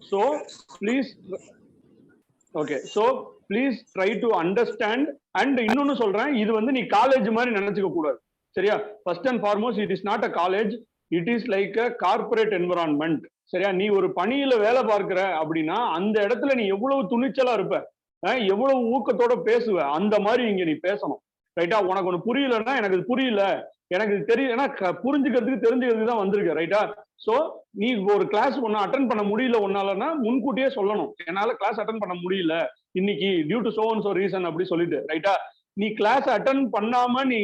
So please, okay, so please try to understand. And இன்னொன்னு சொல்றேன், இது வந்து நீ காலேஜ் மாதிரி நினைச்சுக்க கூடாது. சரியா? First and foremost it is not a college, it is like a corporate environment. சரியா? நீ ஒரு பணியில வேலை பார்க்கிற அப்படின்னா அந்த இடத்துல நீ எவ்வளவு துணிச்சலா இருப்ப, எவ்வளவு ஊக்கத்தோட பேசுவ, அந்த மாதிரி இங்க நீ பேசணும். ரைட்டா? உனக்கு ஒண்ணு புரியலன்னா எனக்கு இது புரியல, எனக்கு இது தெரியலன்னா புரிஞ்சுக்கிறதுக்கு தெரிஞ்சுக்கிறதுக்கு தான் வந்திருக்க. ரைட்டா? சோ நீ ஒரு கிளாஸ் ஒன்னு அட்டன் பண்ண முடியல உன்னாலன்னா முன்கூட்டியே சொல்லணும், என்னால கிளாஸ் அட்டன் பண்ண முடியல இன்னைக்கு due to so and so reason அப்படி சொல்லிட்டு. ரைட்டா? நீ கிளாஸ் அட்டன் பண்ணாம நீ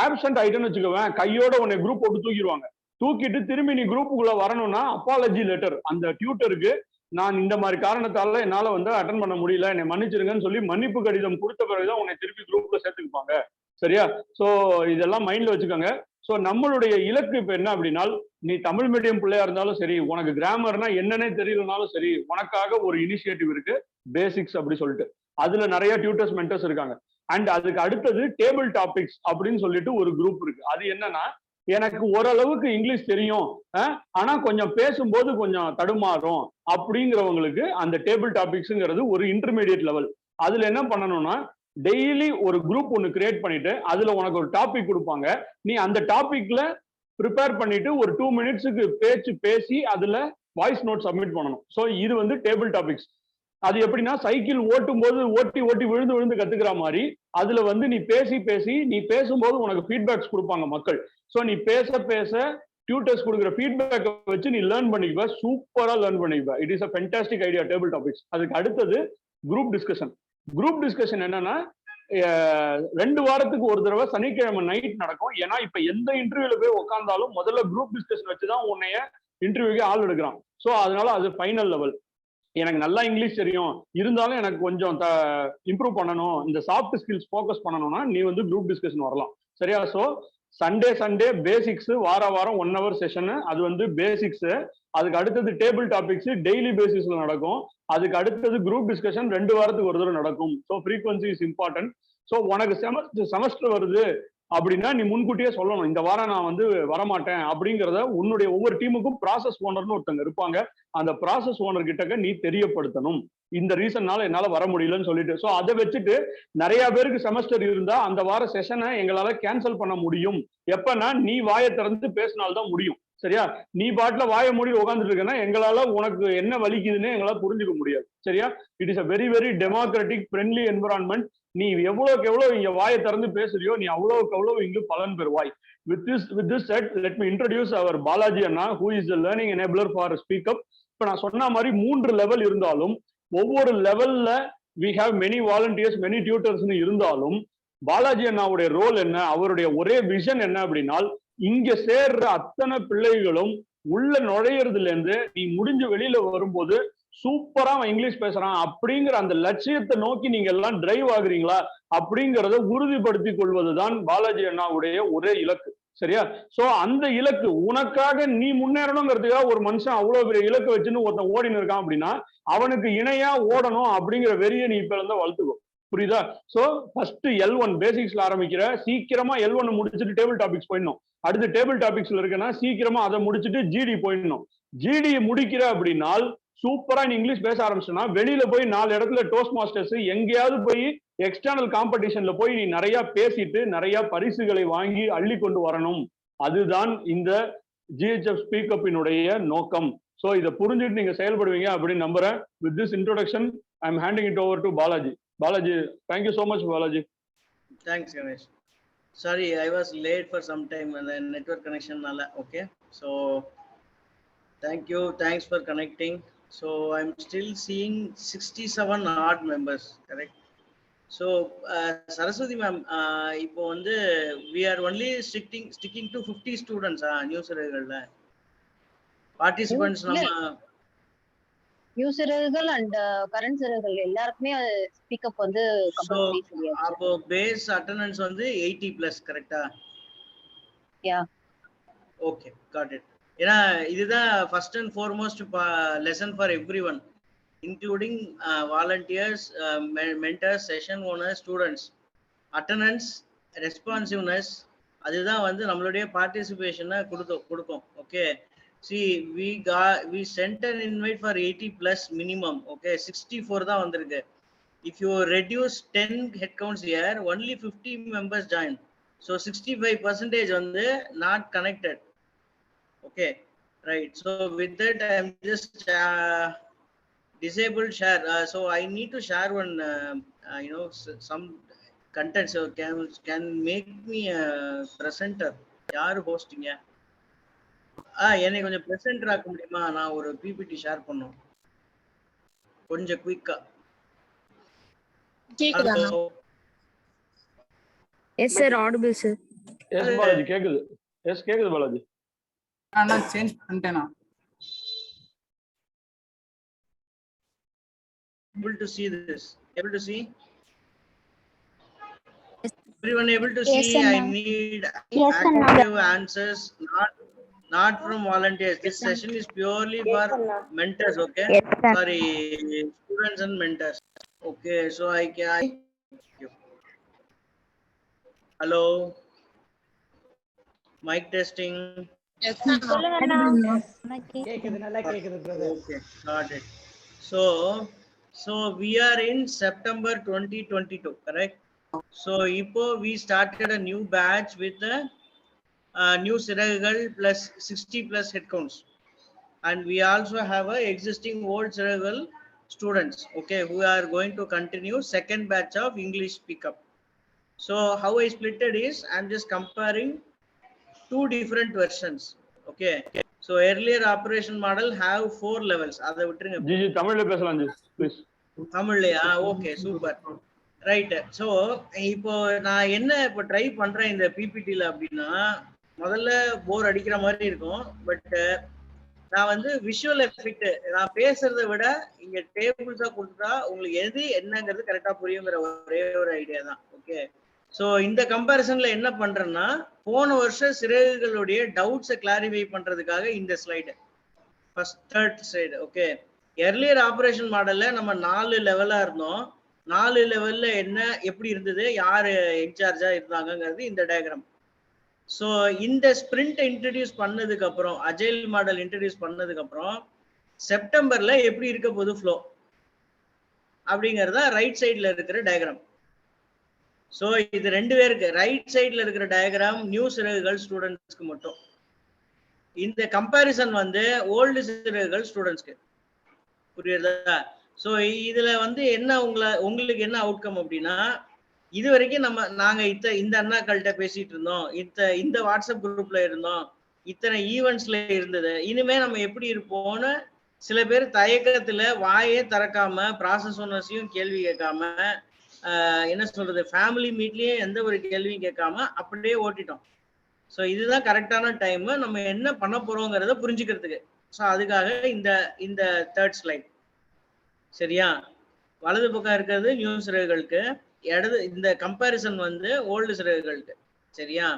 ஆப்சென்ட் ஆயிட்டேன்னு வச்சுக்கோவேன், கையோட உன்னை குரூப் போட்டு தூக்கிடுவாங்க. தூக்கிட்டு திரும்பி நீ குரூப்புக்குள்ள வரணும்னா அப்பாலஜி லெட்டர் அந்த டியூட்டருக்கு, நான் இந்த மாதிரி காரணத்தால என்னால வந்து அட்டன் பண்ண முடியல, என்னை மன்னிச்சிருங்கன்னு சொல்லி மன்னிப்பு கடிதம் கொடுத்த பிறகுதான் உன்னை திருப்பி குரூப்ல சேர்த்துக்குப்பாங்க. சரியா? சோ இதெல்லாம் மைண்ட்ல வச்சுக்கோங்க. சோ நம்மளுடைய இலக்கு இப்ப என்ன அப்படின்னா, நீ தமிழ் மீடியம் பிள்ளையா இருந்தாலும் சரி, உனக்கு கிராமர்னா என்னன்னே தெரியலனாலும் சரி, உனக்காக ஒரு இனிஷியேட்டிவ் இருக்கு, பேசிக்ஸ் அப்படி சொல்லிட்டு. அதுல நிறைய டியூட்டர்ஸ் மென்டர்ஸ் இருக்காங்க. அண்ட் அதுக்கு அடுத்தது டேபிள் டாபிக்ஸ் அப்படின்னு சொல்லிட்டு ஒரு குரூப் இருக்கு. அது என்னன்னா, எனக்கு ஓரளவுக்கு இங்கிலீஷ் தெரியும், ஆனா கொஞ்சம் பேசும்போது கொஞ்சம் தடுமாறும் அப்படிங்கிறவங்களுக்கு அந்த டேபிள் டாபிக்ஸ்ங்கிறது ஒரு இன்டர்மீடியட் லெவல். அதுல என்ன பண்ணணும்னா, டெய்லி ஒரு குரூப் ஒன்னு கிரியேட் பண்ணிட்டு அதுல உனக்கு ஒரு டாபிக் கொடுப்பாங்க. நீ அந்த டாபிக்ல ப்ரிப்பேர் பண்ணிட்டு ஒரு 2 மினிட்ஸுக்கு பேச்சு பேசி அதுல வாய்ஸ் நோட் சப்மிட் பண்ணணும். சோ இது வந்து டேபிள் டாபிக்ஸ். அது எப்படின்னா, சைக்கிள் ஓட்டும் போது ஓட்டி ஓட்டி விழுந்து விழுந்து கத்துக்கிற மாதிரி அதுல வந்து நீ பேசி பேசி நீ பேசும்போது உனக்கு ஃபீட்பேக்ஸ் கொடுப்பாங்க மக்கள். சோ நீ பேச பேச டியூட்டர்ஸ் கொடுக்குற ஃபீட்பேக் வச்சு நீ லேர்ன் பண்ணிக்குவ, சூப்பரா லேர்ன் பண்ணிக்குவ. It is a fantastic idea table topics. அதுக்கு அடுத்தது குரூப் டிஸ்கஷன். குரூப் டிஸ்கஷன் என்னன்னா, 2 வாரத்துக்கு ஒரு தடவை சனிக்கிழமை நைட் நடக்கும். ஏன்னா இப்ப எந்த இன்டர்வியூல போய் உட்கார்ந்தாலும் முதல்ல குரூப் டிஸ்கஷன் வச்சுதான் உன்னைய இன்டர்வியூக்கு ஆள் எடுக்கிறான். சோ அதனால அது ஃபைனல் லெவல். எனக்கு நல்லா இங்கிலீஷ் தெரியும், இருந்தாலும் எனக்கு கொஞ்சம் இம்ப்ரூவ் பண்ணணும், இந்த சாஃப்ட் ஸ்கில்ஸ் ஃபோக்கஸ் பண்ணணும்னா நீ வந்து குரூப் டிஸ்கஷன் வரலாம். சரியா? சோ சண்டே பேசிக்ஸ், வாரம் 1 ஹவர் செஷன், அது வந்து பேசிக்ஸ். அதுக்கு அடுத்தது டேபிள் டாபிக்ஸ் டெய்லி பேசிஸ்ல நடக்கும். அதுக்கு அடுத்தது குரூப் டிஸ்கஷன் 2 வாரத்துக்கு ஒரு தடவை நடக்கும். So frequency is important. So உனக்கு செமஸ்டர் வருது அப்படின்னா நீ முன்கூட்டியே சொல்லணும், இந்த வாரம் நான் வந்து வரமாட்டேன் அப்படிங்கிறத உன்னுடைய ஒவ்வொரு டீமுக்கும் ப்ராசஸ் ஓனர்னு ஒருத்தங்க இருப்பாங்க. அந்த ப்ராசஸ் ஓனர் கிட்ட நீ தெரியப்படுத்தணும், இந்த ரீசன்னால என்னால வர முடியலன்னு சொல்லிட்டு. ஸோ அதை வச்சுட்டு நிறைய பேருக்கு செமஸ்டர் இருந்தா அந்த வார செஷனை எங்களால கேன்சல் பண்ண முடியும். எப்பன்னா நீ வாயை திறந்து பேசினால்தான் முடியும். சரியா? நீ பாட்டுல வாயை மூடி உட்காந்துட்டு இருக்கேன்னா எங்களால உனக்கு என்ன வலிக்குதுன்னு எங்களால புரிஞ்சுக்க முடியாது. சரியா? It is a very very democratic friendly environment. நீ எவ்வளவுக்கு எவ்வளவு இங்க வாயை திறந்து பேசுறியோ நீ அவ்வளவுக்கு அவ்வளவு இங்கு பலன் பெறுவாய். With this said, let me introduce our Balaji Anna, who is the learning enabler for Speak Up. இப்ப நான் சொன்ன மாதிரி 3 லெவல் இருந்தாலும் ஒவ்வொரு லெவல்ல we have many volunteers, many tutors இருந்தாலும் பாலாஜி அண்ணாவுடைய ரோல் என்ன, அவருடைய ஒரே விஷன் என்ன அப்படின்னா, இங்க சேர்ற அத்தனை பிள்ளைகளும் உள்ள நுழையிறதுல இருந்து நீ முடிஞ்சு வெளியில வரும்போது சூப்பரா அவன் இங்கிலீஷ் பேசுறான் அப்படிங்கிற அந்த லட்சியத்தை நோக்கி நீங்க எல்லாம் டிரைவ் ஆகுறீங்களா அப்படிங்கறத உறுதிப்படுத்தி கொள்வதுதான் பாலாஜி அண்ணாவுடைய ஒரே இலக்கு. சரியா? சோ அந்த இலக்கு உனக்காக நீ முன்னேறணுங்கிறதுக்காக ஒரு மனுஷன் அவ்வளவு பெரிய இலக்கு வச்சுன்னு ஒருத்தன் ஓடின்னு இருக்கான் அப்படின்னா அவனுக்கு இணையா ஓடணும் அப்படிங்கிற வெறியை நீ இப்ப இருந்தா வளர்த்துக்கோ. புரியுதா? சோ ஃபர்ஸ்ட் L1 பேசிக்ஸ்ல ஆரம்பிக்கிற, சீக்கிரமா L1 முடிச்சுட்டு டேபிள் டாபிக்ஸ் போயிடணும். அடுத்து டேபிள் டாபிக்ஸ்ல இருக்குன்னா சீக்கிரமா அதை முடிச்சுட்டு ஜிடி போயிடணும். ஜிடி முடிக்கிற அப்படின்னா சூப்பரா நீ இங்கிலீஷ் பேச ஆரம்பிச்சோன்னா வெளியில போய் 4 இடத்துல டோஸ்ட் மாஸ்டர்ஸ் எங்கேயாவது போய் எக்ஸ்டர்னல் காம்படிஷன்ல போய் நீ நிறைய பேசிட்டு நிறைய பரிசுகளை வாங்கி அள்ளி கொண்டு வரணும். அதுதான் இந்த GHF ஸ்பீக் அப்பினுடைய நோக்கம். சோ இதை புரிஞ்சுட்டு நீங்க செயல்படுவீங்க அப்படின்னு நம்புறேன். With this introduction I am handing it over to Balaji. Balaji, thank you so much, Balaji. Thanks, Ganesh. Sorry, I was late for some time and the network connection. Okay, so thank you. Thanks for connecting. So I'm still seeing 67 odd members, correct? So Saraswati ma'am, இப்போ வந்து we are only sticking to 50 students new சிறகுகள்ல participants. நம்ம new சிறகுகள் and current சிறகுகள் எல்லாருக்குமே speak up வந்து compulsory சொல்லியாச்சு. அப்போ பேஸ் அட்டெண்டன்ஸ் வந்து 80 பிளஸ், கரெக்ட்டா? யா, ஓகே, காட் இட். ஏன்னா இதுதான் first and foremost lesson for everyone, including volunteers, mentors, session owners, students. Attendance, responsiveness, அதுதான் வந்து நம்மளுடைய பார்ட்டிசிபேஷனை கொடுக்கும். Okay, see, we sent an invite for 80 plus minimum. Okay, 64 தான் வந்திருக்கு. If you reduce 10 headcounts here, only 50 members join. So 65% வந்து not connected. Okay, right. So with that, I'm just disabled share. So I need to share one, some content. So can make me a presenter. யாரு ஹோஸ்டிங்க? என்னை கொஞ்சம் presenter ஆக்க முடியுமா? நான் ஒரு PPT share பண்ணோம் கொஞ்சம் குயிக்கா. கேக்குதா? Yes sir, audible sir. Yes Balaji கேக்குது. எஸ் கேக்குது பாலாஜி. நான் சேஞ்ச் பண்ணிட்டேனா? Able to see this? Able to see? Everyone able to see? Yes, I need active answers, not from volunteers. This session is purely for mentors. Okay. Yes, sorry, students and mentors. Okay, so I can. Hello. Mic testing. Yes, கேக்குது, நல்லா கேக்குது brother. Okay, got it. So we are in September 2022, correct? So ipo we started a new batch with the new Siragal plus 60 plus headcounts, and we also have a existing old Siragal students, okay, who are going to continue second batch of English pickup. So how I split it is, I'm just comparing two different versions. Okay, so earlier operation model have 4 levels. Adha vitringa ஜி தமிழ்ல பேசலாம் ஜி please. தமிழ்லையா? Okay, super, right. So இப்போ நான் என்ன இப்போ try பண்றேன் இந்த பிபிடியில் அப்படின்னா, முதல்ல போர் அடிக்கிற மாதிரி இருக்கும். பட் நான் வந்து விஷுவல் எஃபெக்ட், நான் பேசுறதை விட இங்க டேபிள்ஸா கொடுத்தா உங்களுக்கு எது என்னங்கிறது கரெக்டா புரியுங்கிற ஒரே ஒரு ஐடியா தான். ஓகே, ஸோ இந்த கம்பேரிசன்ல என்ன பண்றேன்னா, போன வருஷம் சிறகுகளுடைய டவுட்ஸை கிளாரிஃபை பண்றதுக்காக இந்த slide, first third slide. Okay, earlier operation மாடல்ல நம்ம 4 லெவலா இருந்தோம். 4 லெவல்ல என்ன எப்படி இருந்தது, யாரு இன்சார்ஜா இருந்தாங்கிறது இந்த டயக்ராம். ஸோ இந்த ஸ்பிரிண்ட் இன்ட்ரடியூஸ் பண்ணதுக்கு அப்புறம், அஜைல் மாடல் இன்ட்ரடியூஸ் பண்ணதுக்கு அப்புறம் செப்டம்பர்ல எப்படி இருக்க போகுது ஃப்ளோ அப்படிங்கறத ரைட் சைட்ல இருக்கிற டயக்ராம். ஸோ இது 2 பேருக்கு, ரைட் சைட்ல இருக்கிற டயக்ராம் நியூ சிறகுகள் ஸ்டூடெண்ட்ஸ்க்கு மட்டும். இந்த கம்பேரிசன் வந்து ஓல்டு சிறகுகள் ஸ்டூடெண்ட்ஸ்க்கு. புரியுதா? ஸோ இதுல வந்து என்ன உங்களுக்கு என்ன அவுட்கம் அப்படின்னா, இது வரைக்கும் நாங்க இந்த அண்ணாக்கள்கிட்ட பேசிட்டு இருந்தோம், இந்த வாட்ஸ்அப் குரூப்ல இருந்தோம், இத்தனை ஈவெண்ட்ஸ்ல இருந்தது. இனிமே நம்ம எப்படி இருப்போம்னு சில பேர் தயக்கத்துல வாயே திறக்காம, ப்ராசஸ் ஓனர்ஸையும் கேள்வி கேட்காம, என்ன சொல்றது, ஃபேமிலி மீட்லயும் எந்த ஒரு கேள்வியும் கேட்காம அப்படியே ஓட்டிட்டோம். ஸோ இதுதான் கரெக்டான டைம் நம்ம என்ன பண்ண போறோங்கிறத புரிஞ்சுக்கிறதுக்கு. ஸோ அதுக்காக இந்த தேர்ட் ஸ்லைட். சரியா? வலது பக்கம் இருக்கிறது நியூ சிறகுகளுக்கு, இடது இந்த கம்பேரிசன் வந்து ஓல்டு சிறகுகளுக்கு. சரியா?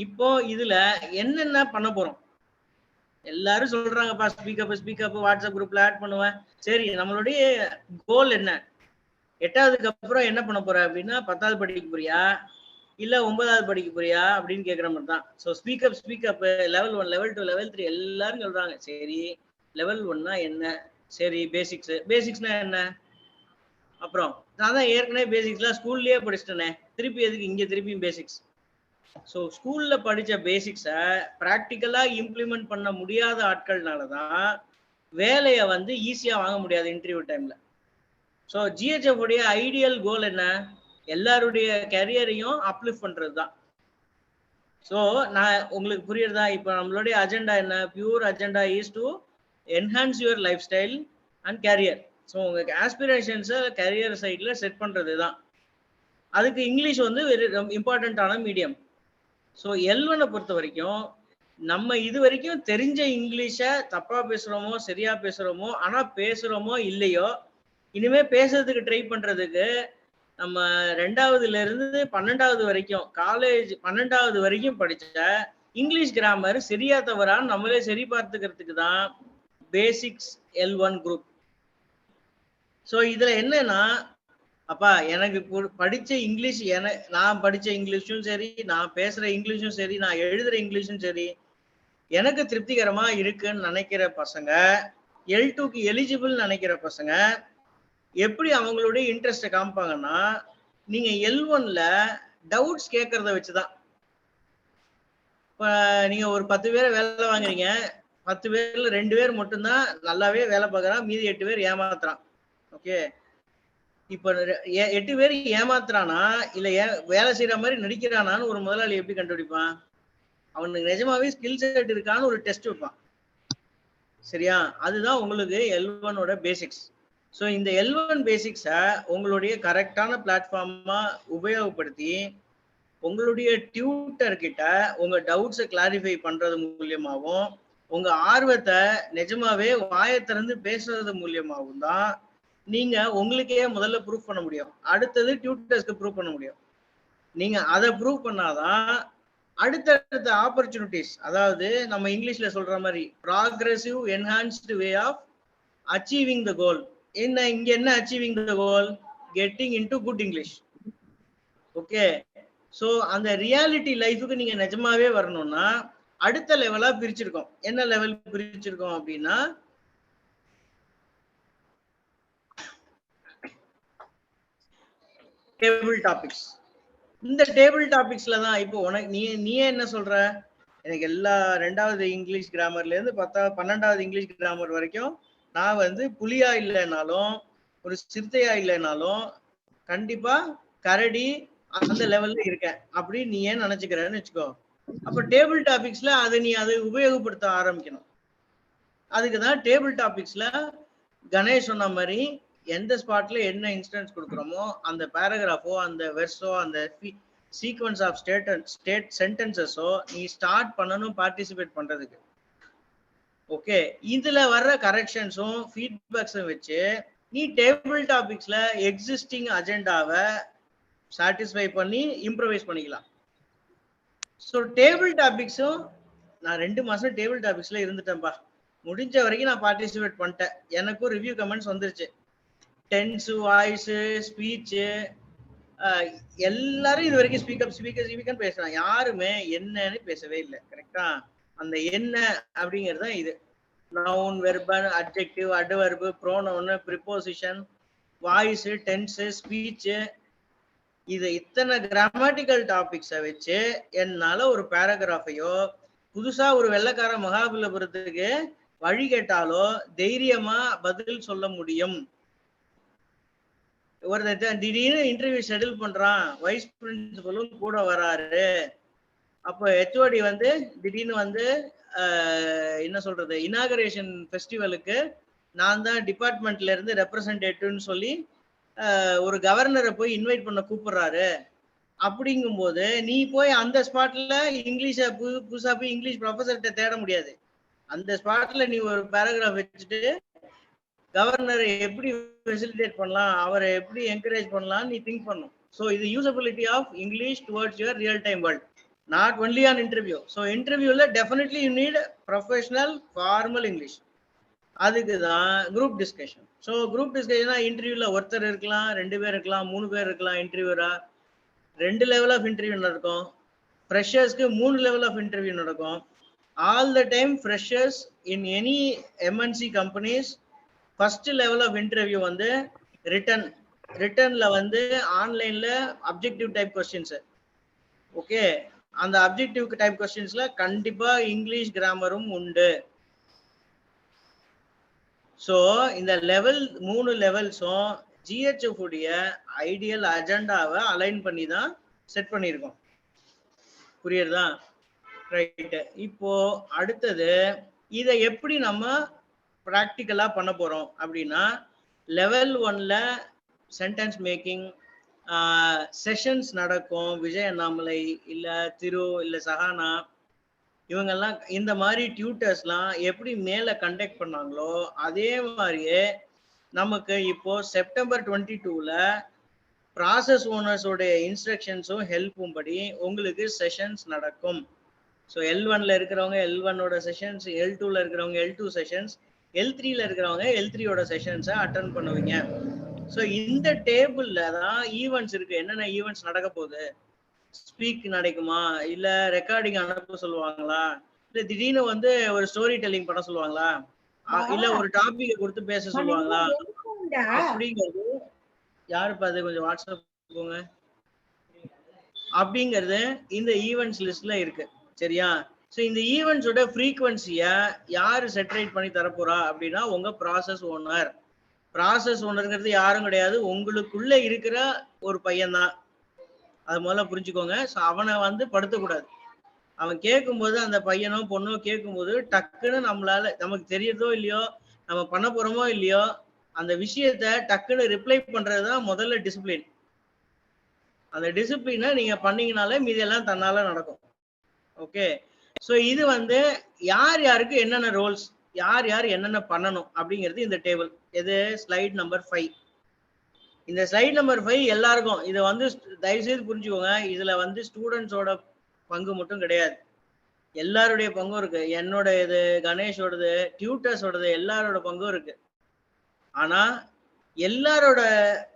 இப்போ இதுல என்னென்ன பண்ண போறோம்? எல்லாரும் சொல்றாங்கப்பா ஸ்பீக்கப் வாட்ஸ்அப் குரூப்ல ஆட் பண்ணுவேன். சரி, நம்மளுடைய கோல் என்ன? 8ஆவதுக்கு அப்புறம் என்ன பண்ண போற அப்படின்னா, 10ஆவது படிக்க போறியா இல்ல 9ஆவது படிக்க போறியா அப்படின்னு கேட்குற மாதிரி தான். So speak up level 1, level 2, level 3 எல்லாரும் சொல்றாங்க. சரி, லெவல் 1னா என்ன? சரி, பேசிக்ஸ்னா என்ன? அப்புறம் நான் தான் ஏற்கனவே பேசிக்ஸ்லாம் ஸ்கூல்லயே படிச்சிட்டேனே, திருப்பி எதுக்கு இங்க திருப்பியும் பேசிக்ஸ்? ஸோ ஸ்கூல்ல படிச்ச பேசிக்ஸை ப்ராக்டிக்கலா இம்ப்ளிமெண்ட் பண்ண முடியாத ஆட்கள்னாலதான் வேலையை வந்து ஈஸியா வாங்க முடியாது இன்டர்வியூ டைம்ல. ஸோ ஜிஹெச்எஃப் உடைய ஐடியல் கோல் என்ன? எல்லாருடைய கேரியரையும் அப்லிஃப்ட் பண்றது தான். ஸோ நான் உங்களுக்கு புரியுறதா? இப்போ நம்மளுடைய அஜெண்டா என்ன? Pure agenda is to enhance your life style and carrier. So உங்களுக்கு ஆஸ்பிரேஷன்ஸை கேரியர் சைடில் செட் பண்ணுறது தான். அதுக்கு இங்கிலீஷ் வந்து வெரி இம்பார்ட்டண்ட்டான மீடியம். ஸோ L1 பொறுத்த வரைக்கும் நம்ம இது வரைக்கும் தெரிஞ்ச இங்கிலீஷை தப்பா பேசுகிறோமோ சரியா பேசுகிறோமோ, ஆனால் பேசுகிறோமோ இல்லையோ, இனிமே பேசுறதுக்கு ட்ரை பண்ணுறதுக்கு நம்ம 2ஆவதுல இருந்து 12ஆவது வரைக்கும், காலேஜ் 12ஆவது வரைக்கும் படிச்ச இங்கிலீஷ் கிராமர் சரியா தவறான்னு நம்மளே சரி பார்த்துக்கிறதுக்கு தான் பேசிக்ஸ் L1 குரூப். ஸோ இதுல என்னன்னா, அப்பா எனக்கு படிச்ச இங்கிலீஷ், நான் படிச்ச இங்கிலீஷும் சரி, நான் பேசுற இங்கிலீஷும் சரி, நான் எழுதுற இங்கிலீஷும் சரி, எனக்கு திருப்திகரமா இருக்குன்னு நினைக்கிற பசங்க, L2க்கு எலிஜிபிள் நினைக்கிற பசங்க எப்படி அவங்களுடைய இன்ட்ரெஸ்ட்டை காமிப்பாங்கன்னா, நீங்க L1ல டவுட்ஸ் கேட்கறத வச்சுதான். இப்ப நீங்க ஒரு 10 பேரை வேலை வாங்குறீங்க, 10 பேர்ல 2 பேர் மட்டும்தான் நல்லாவே வேலை பார்க்கறான், மீதி 8 பேர் ஏமாத்துறான். ஓகே, இப்ப 8 பேர் ஏமாத்துறானா இல்ல வேலை செய்யற மாதிரி நடிக்கிறானான்னு ஒரு முதலாளி எப்படி கண்டுபிடிப்பான்? அவனுக்கு நிஜமாவே ஸ்கில் செட் இருக்கான்னு ஒரு டெஸ்ட் வைப்பான். சரியா? அதுதான் உங்களுக்கு L1ஓட பேசிக்ஸ். ஸோ இந்த L1 பேசிக்ஸை உங்களுடைய கரெக்டான பிளாட்ஃபார்மா உபயோகப்படுத்தி உங்களுடைய டியூட்டர் கிட்ட உங்க டவுட்ஸை கிளாரிஃபை பண்றது மூலியமாகவும் உங்க ஆர்வத்தை நிஜமாவே வாயை திறந்து பேசுறது மூலியமாகவும் தான் நீங்க உங்களுக்கே முதல்ல ப்ரூவ் பண்ண முடியும். அடுத்தது டியூட்டர்ஸ்க்கு ப்ரூவ் பண்ண முடியும். நீங்க அதை ப்ரூவ் பண்ணாதான் அடுத்தடுத்த ஆப்பர்ச்சுனிட்டிஸ், அதாவது நம்ம இங்கிலீஷ்ல சொல்ற மாதிரி progressive enhanced way of achieving the goal. என்ன இங்க என்ன achieving the goal? Getting into good English. Okay, so அந்த ரியாலிட்டி லைஃபுக்கு நீங்க நிஜமாவே வரணும்னா அடுத்த லெவலா பிரிச்சிருக்கோம். என்ன லெவல் பிரிச்சிருக்கோம் அப்படின்னா, டேபிள் டாபிக்ஸ். இந்த டேபிள் டாபிக்ஸ்ல தான் இப்போ உனக்கு நீயே என்ன சொல்ற, எனக்கு எல்லா 2வது இங்கிலீஷ் கிராமர்ல இருந்து 12வது இங்கிலீஷ் கிராமர் வரைக்கும் நான் வந்து புலியா இல்லைனாலும் ஒரு சிறுத்தையா இல்லைனாலும் கண்டிப்பா கரடி அந்த லெவல்ல இருக்கேன் அப்படி நீ ஏன் நினைச்சுக்கிறன்னு வச்சுக்கோ. அப்ப டேபிள் டாபிக்ஸ்ல நீ அதை உபயோகப்படுத்த ஆரம்பிக்கணும். அதுக்குதான் டேபிள் டாபிக்ஸ்ல கணேஷ் சொன்ன மாதிரி எந்த ஸ்பாட்ல என்ன இன்ஸ்டன்ஸ் கொடுக்குறோமோ அந்த பேராகிராஃபோ அந்த வெர்ஸோ அந்த சீக்வன்ஸ் ஆஃப் ஸ்டேட் சென்டென்சஸோ நீ ஸ்டார்ட் பண்ணணும் பார்ட்டிசிபேட் பண்றதுக்கு. ஓகே, இதுல வர்ற கரெக்ஷன்ஸும் ஃபீட்பேக்ஸும் வச்சு நீ டேபிள் டாபிக்ஸ்ல எக்ஸிஸ்டிங் அஜெண்டாவை சாட்டிஸ்ஃபை பண்ணி இம்ப்ரவைஸ் பண்ணிக்கலாம். ஸோ டேபிள் டாபிக்ஸும் நான் 2 மாசம் டேபிள் டாபிக்ஸ்ல இருந்துட்டேன்பா, முடிஞ்ச வரைக்கும் நான் பார்ட்டிசிபேட் பண்ணிட்டேன். எனக்கும் ரிவ்யூ கமெண்ட்ஸ் வந்துருச்சு. டென்ஸ், வாய்ஸ், ஸ்பீச் எல்லாரும் இது வரைக்கும் ஸ்பீக்கர் பேசுறாங்க. யாருமே என்னன்னு பேசவே இல்லை. கரெக்டா? அந்த என்ன அப்படிங்கிறது தான் இது. Noun, verbal, adjective, adverb, pronoun, preposition, voice, tense, speech, இது இத்தனை கிராமட்டிக்கல் டாபிக்ஸை வச்சு என்னால ஒரு பேராகிராஃபையோ புதுசா ஒரு வெள்ளைக்கார மகாபலிபுரத்துக்கு வழி கேட்டாலோ தைரியமா பதில் சொல்ல முடியும். ஒரு திடீர்னு இன்டர்வியூ ஷெட்யூல் பண்றான், வைஸ் பிரின்சிபலும் கூட வராரு. அப்போ ஹெச்ஓடி வந்து திடீர்னு வந்து என்ன சொல்றது, இனாகரேஷன் ஃபெஸ்டிவலுக்கு நான் தான் டிபார்ட்மெண்ட்ல இருந்து ரெப்ரசன்டேட்டிவ்னு சொல்லி ஒரு கவர்னரை போய் இன்வைட் பண்ண கூப்பிடுறாரு. அப்படிங்கும்போது நீ போய் அந்த ஸ்பாட்ல இங்கிலீஷை புதுசா போய் இங்கிலீஷ் ப்ரொஃபஸர்கிட்ட தேட முடியாது. அந்த ஸ்பாட்ல நீ ஒரு பேராகிராஃப் வச்சுட்டு கவர்னரை எப்படி ஃபெசிலிட்டேட் பண்ணலாம், அவரை எப்படி என்கரேஜ் பண்ணலாம் நீ திங்க் பண்ணும். ஸோ இது usability of English towards your real time world, not only on interview. So இன்டர்வியூல definitely you need professional formal English. அதுக்கு தான் குரூப் டிஸ்கஷன். ஸோ குரூப் டிஸ்கஷனா இன்டர்வியூல ஒருத்தர் இருக்கலாம், 2 பேர் இருக்கலாம், 3 பேர் இருக்கலாம். இன்டர்வியூரா 2 லெவல் ஆஃப் இன்டர்வியூ நடக்கும். ஃப்ரெஷர்ஸ்க்கு 3 லெவல் ஆஃப் இன்டர்வியூ நடக்கும். All the time freshers in any MNC companies first level of interview வந்து ரிட்டன்ல வந்து ஆன்லைன்ல அப்ஜெக்டிவ் டைப் கொஸ்டின்ஸ். ஓகே, அந்த அப்ஜெக்டிவ் டைப் கொஸ்டின்ஸ்ல கண்டிப்பா இங்கிலீஷ் கிராமரும் உண்டு. ஸோ இந்த லெவல் 3 லெவல்ஸும் ஜிஹெச்எஃப் உடைய ஐடியல் அஜெண்டாவை அலைன் பண்ணி தான் செட் பண்ணியிருக்கோம். புரியுறதா? ரைட்டு. இப்போ அடுத்தது இதை எப்படி நம்ம ப்ராக்டிக்கலா பண்ண போறோம் அப்படின்னா, லெவல் 1ல சென்டென்ஸ் மேக்கிங் செஷன்ஸ் நடக்கும். விஜய் அண்ணாமலை இல்ல திரு இல்ல சஹானா இவங்கெல்லாம் இந்த மாதிரி டியூட்டர்ஸ்லாம் எப்படி மேல கண்டக்ட் பண்ணாங்களோ அதே மாதிரியே நமக்கு இப்போ செப்டம்பர் 22ல ப்ராசஸ் ஓனர்ஸோடைய இன்ஸ்ட்ரக்ஷன்ஸும் ஹெல்ப்பும் படி உங்களுக்கு செஷன்ஸ் நடக்கும். ஸோ L1ல இருக்கிறவங்க L1ஓட செஷன்ஸ், L2ல இருக்கிறவங்க L2 செஷன்ஸ், L3ல இருக்கிறவங்க L3ஓட செஷன்ஸை அட்டன் பண்ணுவீங்க. ஸோ இந்த டேபிள்ல தான் ஈவெண்ட்ஸ் இருக்கு. என்னென்ன ஈவெண்ட்ஸ் நடக்க போகுது, ஸ்பீக் நடக்குமா, இல்ல ரெக்கார்டிங் அனுப்ப சொல்லுவாங்களா, இல்ல திடீர்னு வந்து ஒரு ஸ்டோரி டெல்லிங் பண்ண சொல்லுவாங்களா? இல்ல ஒரு டாபிக்க கொடுத்து பேச சொல்லுவாங்களா? அப்படிங்கிறது யாருப்பா அது? கொஞ்சம் வாட்ஸ்அப் போங்க. அப்படிங்கிறது இந்த ஈவென்ட்ஸ் லிஸ்ட்ல இருக்கு. சரியா? ஸோ இந்த ஈவென்ட்ஸோட ஃப்ரீக்வன்சிய யாரு செட்டரேட் பண்ணி தரப்போறா அப்படின்னா உங்க ப்ராசஸ் ஓனர். ப்ராசஸ் ஓனருங்கிறது யாரும் கிடையாது, உங்களுக்குள்ள இருக்கிற ஒரு பையன் தான். அது முதல்ல புரிஞ்சுக்கோங்க. ஸோ அவனை வந்து படுத்தக்கூடாது. அவன் கேட்கும்போது அந்த பையனோ பொண்ணோ கேட்கும்போது டக்குன்னு நம்மளால நமக்கு தெரியறதோ இல்லையோ, நம்ம பண்ண போறோமோ இல்லையோ, அந்த விஷயத்த டக்குன்னு ரிப்ளை பண்றதுதான் முதல்ல டிசிப்ளின். அந்த டிசிப்ளினை நீங்க பண்ணீங்கனாலே மீதி எல்லாம் தன்னால நடக்கும். ஓகே. ஸோ இது வந்து யார் யாருக்கு என்னென்ன ரோல்ஸ், யார் யார் என்னென்ன பண்ணணும் அப்படிங்கிறது இந்த டேபிள். எது? Slide number 5. இந்த ஸ்லைட் நம்பர் 5 எல்லாருக்கும் இதை வந்து தயவுசெய்து புரிஞ்சுக்கோங்க. இதுல வந்து ஸ்டூடெண்ட்ஸோட பங்கு மட்டும் கிடையாது, எல்லாருடைய பங்கும் இருக்கு. என்னோட இது, கணேஷோடது, டியூட்டர்ஸோடது, எல்லாரோட பங்கும் இருக்கு. ஆனா எல்லாரோட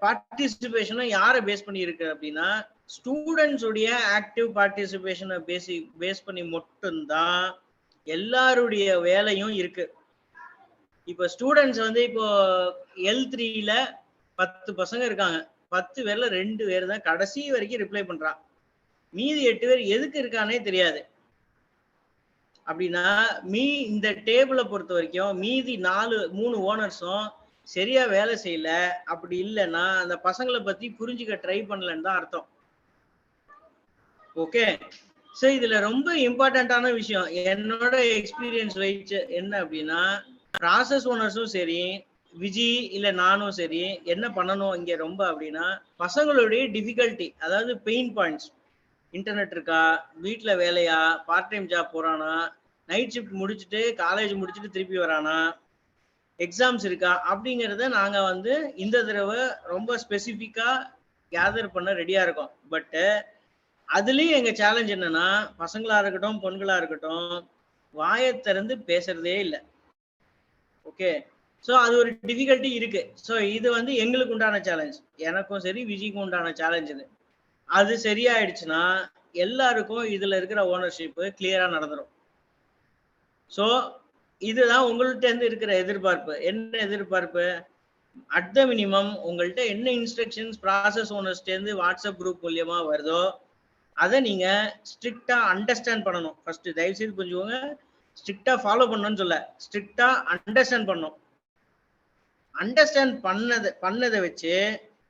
பார்ட்டிசிபேஷனும் யாரை பேஸ் பண்ணி இருக்கு அப்படின்னா ஸ்டூடெண்ட்ஸ் உடைய ஆக்டிவ் பார்ட்டிசிபேஷனை பேஸ் பண்ணி மட்டும்தான் எல்லாருடைய வேலையும் இருக்கு. இப்போ ஸ்டூடெண்ட்ஸ் வந்து இப்போ L3ல 10 பசங்க இருக்காங்க. 10 பேர்ல 2 பேர் தான் கடைசி வரைக்கும் ரிப்ளை பண்றான். மீதி 8 பேர் எதுக்கு இருக்கானே தெரியாது. அப்படின்னா இந்த டேபிளை பொறுத்த வரைக்கும் மீதி 3 ஓனர்ஸும் சரியா வேலை செய்யல. அப்படி இல்லைன்னா அந்த பசங்களை பத்தி புரிஞ்சுக்க ட்ரை பண்ணலன்னு தான் அர்த்தம். ஓகே. ஸோ இதுல ரொம்ப இம்பார்ட்டன்டான விஷயம் என்னோட எக்ஸ்பீரியன்ஸ் வைச்சு என்ன அப்படின்னா, ப்ராசஸ் ஓனர்ஸும் சரி, விஜி இல்ல நானும் சரி, என்ன பண்ணணும் இங்க ரொம்ப அப்படின்னா பசங்களுடைய டிஃபிகல்ட்டி, அதாவது பெயின் பாயிண்ட்ஸ். இன்டர்நெட் இருக்கா, வீட்டுல வேலையா, பார்ட் டைம் ஜாப் போறானா, நைட் ஷிஃப்ட் முடிச்சுட்டு காலேஜ் முடிச்சுட்டு திருப்பி வரானா, எக்ஸாம்ஸ் இருக்கா, அப்படிங்கிறத நாங்க வந்து இந்த தடவை ரொம்ப ஸ்பெசிஃபிக்கா கேதர் பண்ண ரெடியா இருக்கோம். பட் அதுலயும் எங்க சேலஞ்ச் என்னன்னா, பசங்களா இருக்கட்டும் பொண்களா இருக்கட்டும் வாயை திறந்து பேசுறதே இல்லை. ஓகே. ஸோ அது ஒரு டிஃபிகல்ட்டி இருக்கு. ஸோ இது வந்து எங்களுக்கு உண்டான சேலஞ்ச், எனக்கும் சரி விஜய்க்கும் உண்டான சேலஞ்ச் இது. அது சரியாயிடுச்சுன்னா எல்லாருக்கும் இதுல இருக்கிற ஓனர்ஷிப் கிளியரா நடந்துடும். ஸோ இதுதான் உங்கள்கிட்ட இருந்து இருக்கிற எதிர்பார்ப்பு. என்ன எதிர்பார்ப்பு? அட் த மினிமம் உங்கள்கிட்ட என்ன இன்ஸ்ட்ரக்ஷன்ஸ் ப்ராசஸ் ஓனர்ஸ்ட இருந்து வாட்ஸ்அப் குரூப் மூலியமா வருதோ அதை நீங்க ஸ்ட்ரிக்டா அண்டர்ஸ்டாண்ட் பண்ணணும். ஃபர்ஸ்ட் தயவு செய்து புரிஞ்சுக்கோங்க, ஸ்ட்ரிக்டா ஃபாலோ பண்ணணும்னு சொல்ல, ஸ்ட்ரிக்டா அண்டர்ஸ்டாண்ட் பண்ணணும். அண்டர்ஸ்டாண்ட் பண்ணதை வச்சு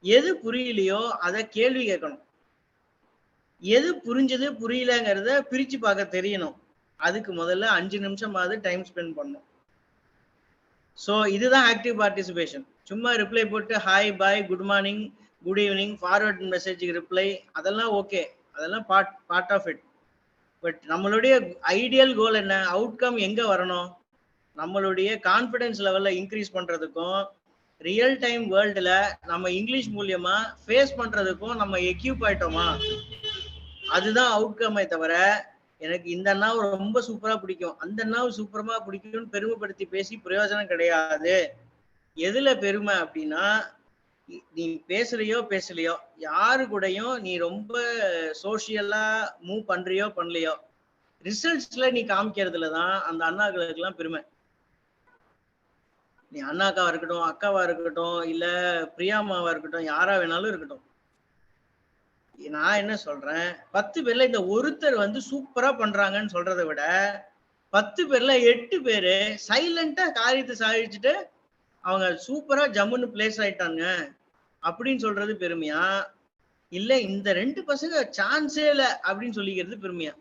எது புரியலையோ அதை கேள்வி கேட்கணும். எது புரிஞ்சது புரியலங்கிறத பிரிச்சு பார்க்க தெரியணும். அதுக்கு முதல்ல 5 நிமிஷமாவது டைம் ஸ்பெண்ட் பண்ணணும். ஸோ இதுதான் ஆக்டிவ் பார்ட்டிசிபேஷன். சும்மா ரிப்ளை போட்டு hi bye good morning good evening forward மெசேஜுக்கு ரிப்ளை, அதெல்லாம் ஓகே, அதெல்லாம் பார்ட் ஆஃப் இட். பட் நம்மளுடைய ஐடியல் கோல் என்ன, அவுட்கம் எங்க வரணும்? நம்மளுடைய கான்ஃபிடன்ஸ் லெவல்ல இன்க்ரீஸ் பண்றதுக்கும் ரியல் டைம் வேர்ல்டுல நம்ம இங்கிலீஷ் மூலியமா ஃபேஸ் பண்றதுக்கும் நம்ம எக்யூப் ஆயிட்டோமா, அதுதான் அவுட்கமே தவிர எனக்கு இந்த அண்ணாவை ரொம்ப சூப்பரா பிடிக்கும், அந்த அண்ணாவை சூப்பரமா பிடிக்கும்னு பெருமைப்படுத்தி பேசி பிரயோஜனம் கிடையாது. எதுல பெருமை அப்படின்னா, நீ பேசுறியோ பேசலையோ, யாரு கூடயும் நீ ரொம்ப சோசியலா மூவ் பண்றியோ பண்ணலையோ, ரிசல்ட்ஸ்ல நீ காமிக்கிறதுலதான் அந்த அண்ணாக்களுக்கு எல்லாம் பெருமை. நீ அண்ணாக்காவா இருக்கட்டும், அக்காவா இருக்கட்டும், இல்ல பிரியாமாவா இருக்கட்டும், யாரா வேணாலும் இருக்கட்டும். நான் என்ன சொல்றேன், 10 பேர்ல இந்த ஒருத்தர் வந்து சூப்பரா பண்றாங்கன்னு சொல்றதை விட 10 பேர்ல 8 பேரு சைலண்டா காரியத்தை சாதிச்சுட்டு அவங்க சூப்பரா ஜம்முன்னு பிளேஸ் ஆயிட்டாங்க அப்படின்னு சொல்றது பெருமையா, இல்ல இந்த 2 பசங்க சான்ஸே இல்ல அப்படின்னு சொல்லிக்கிறது பெருமையா?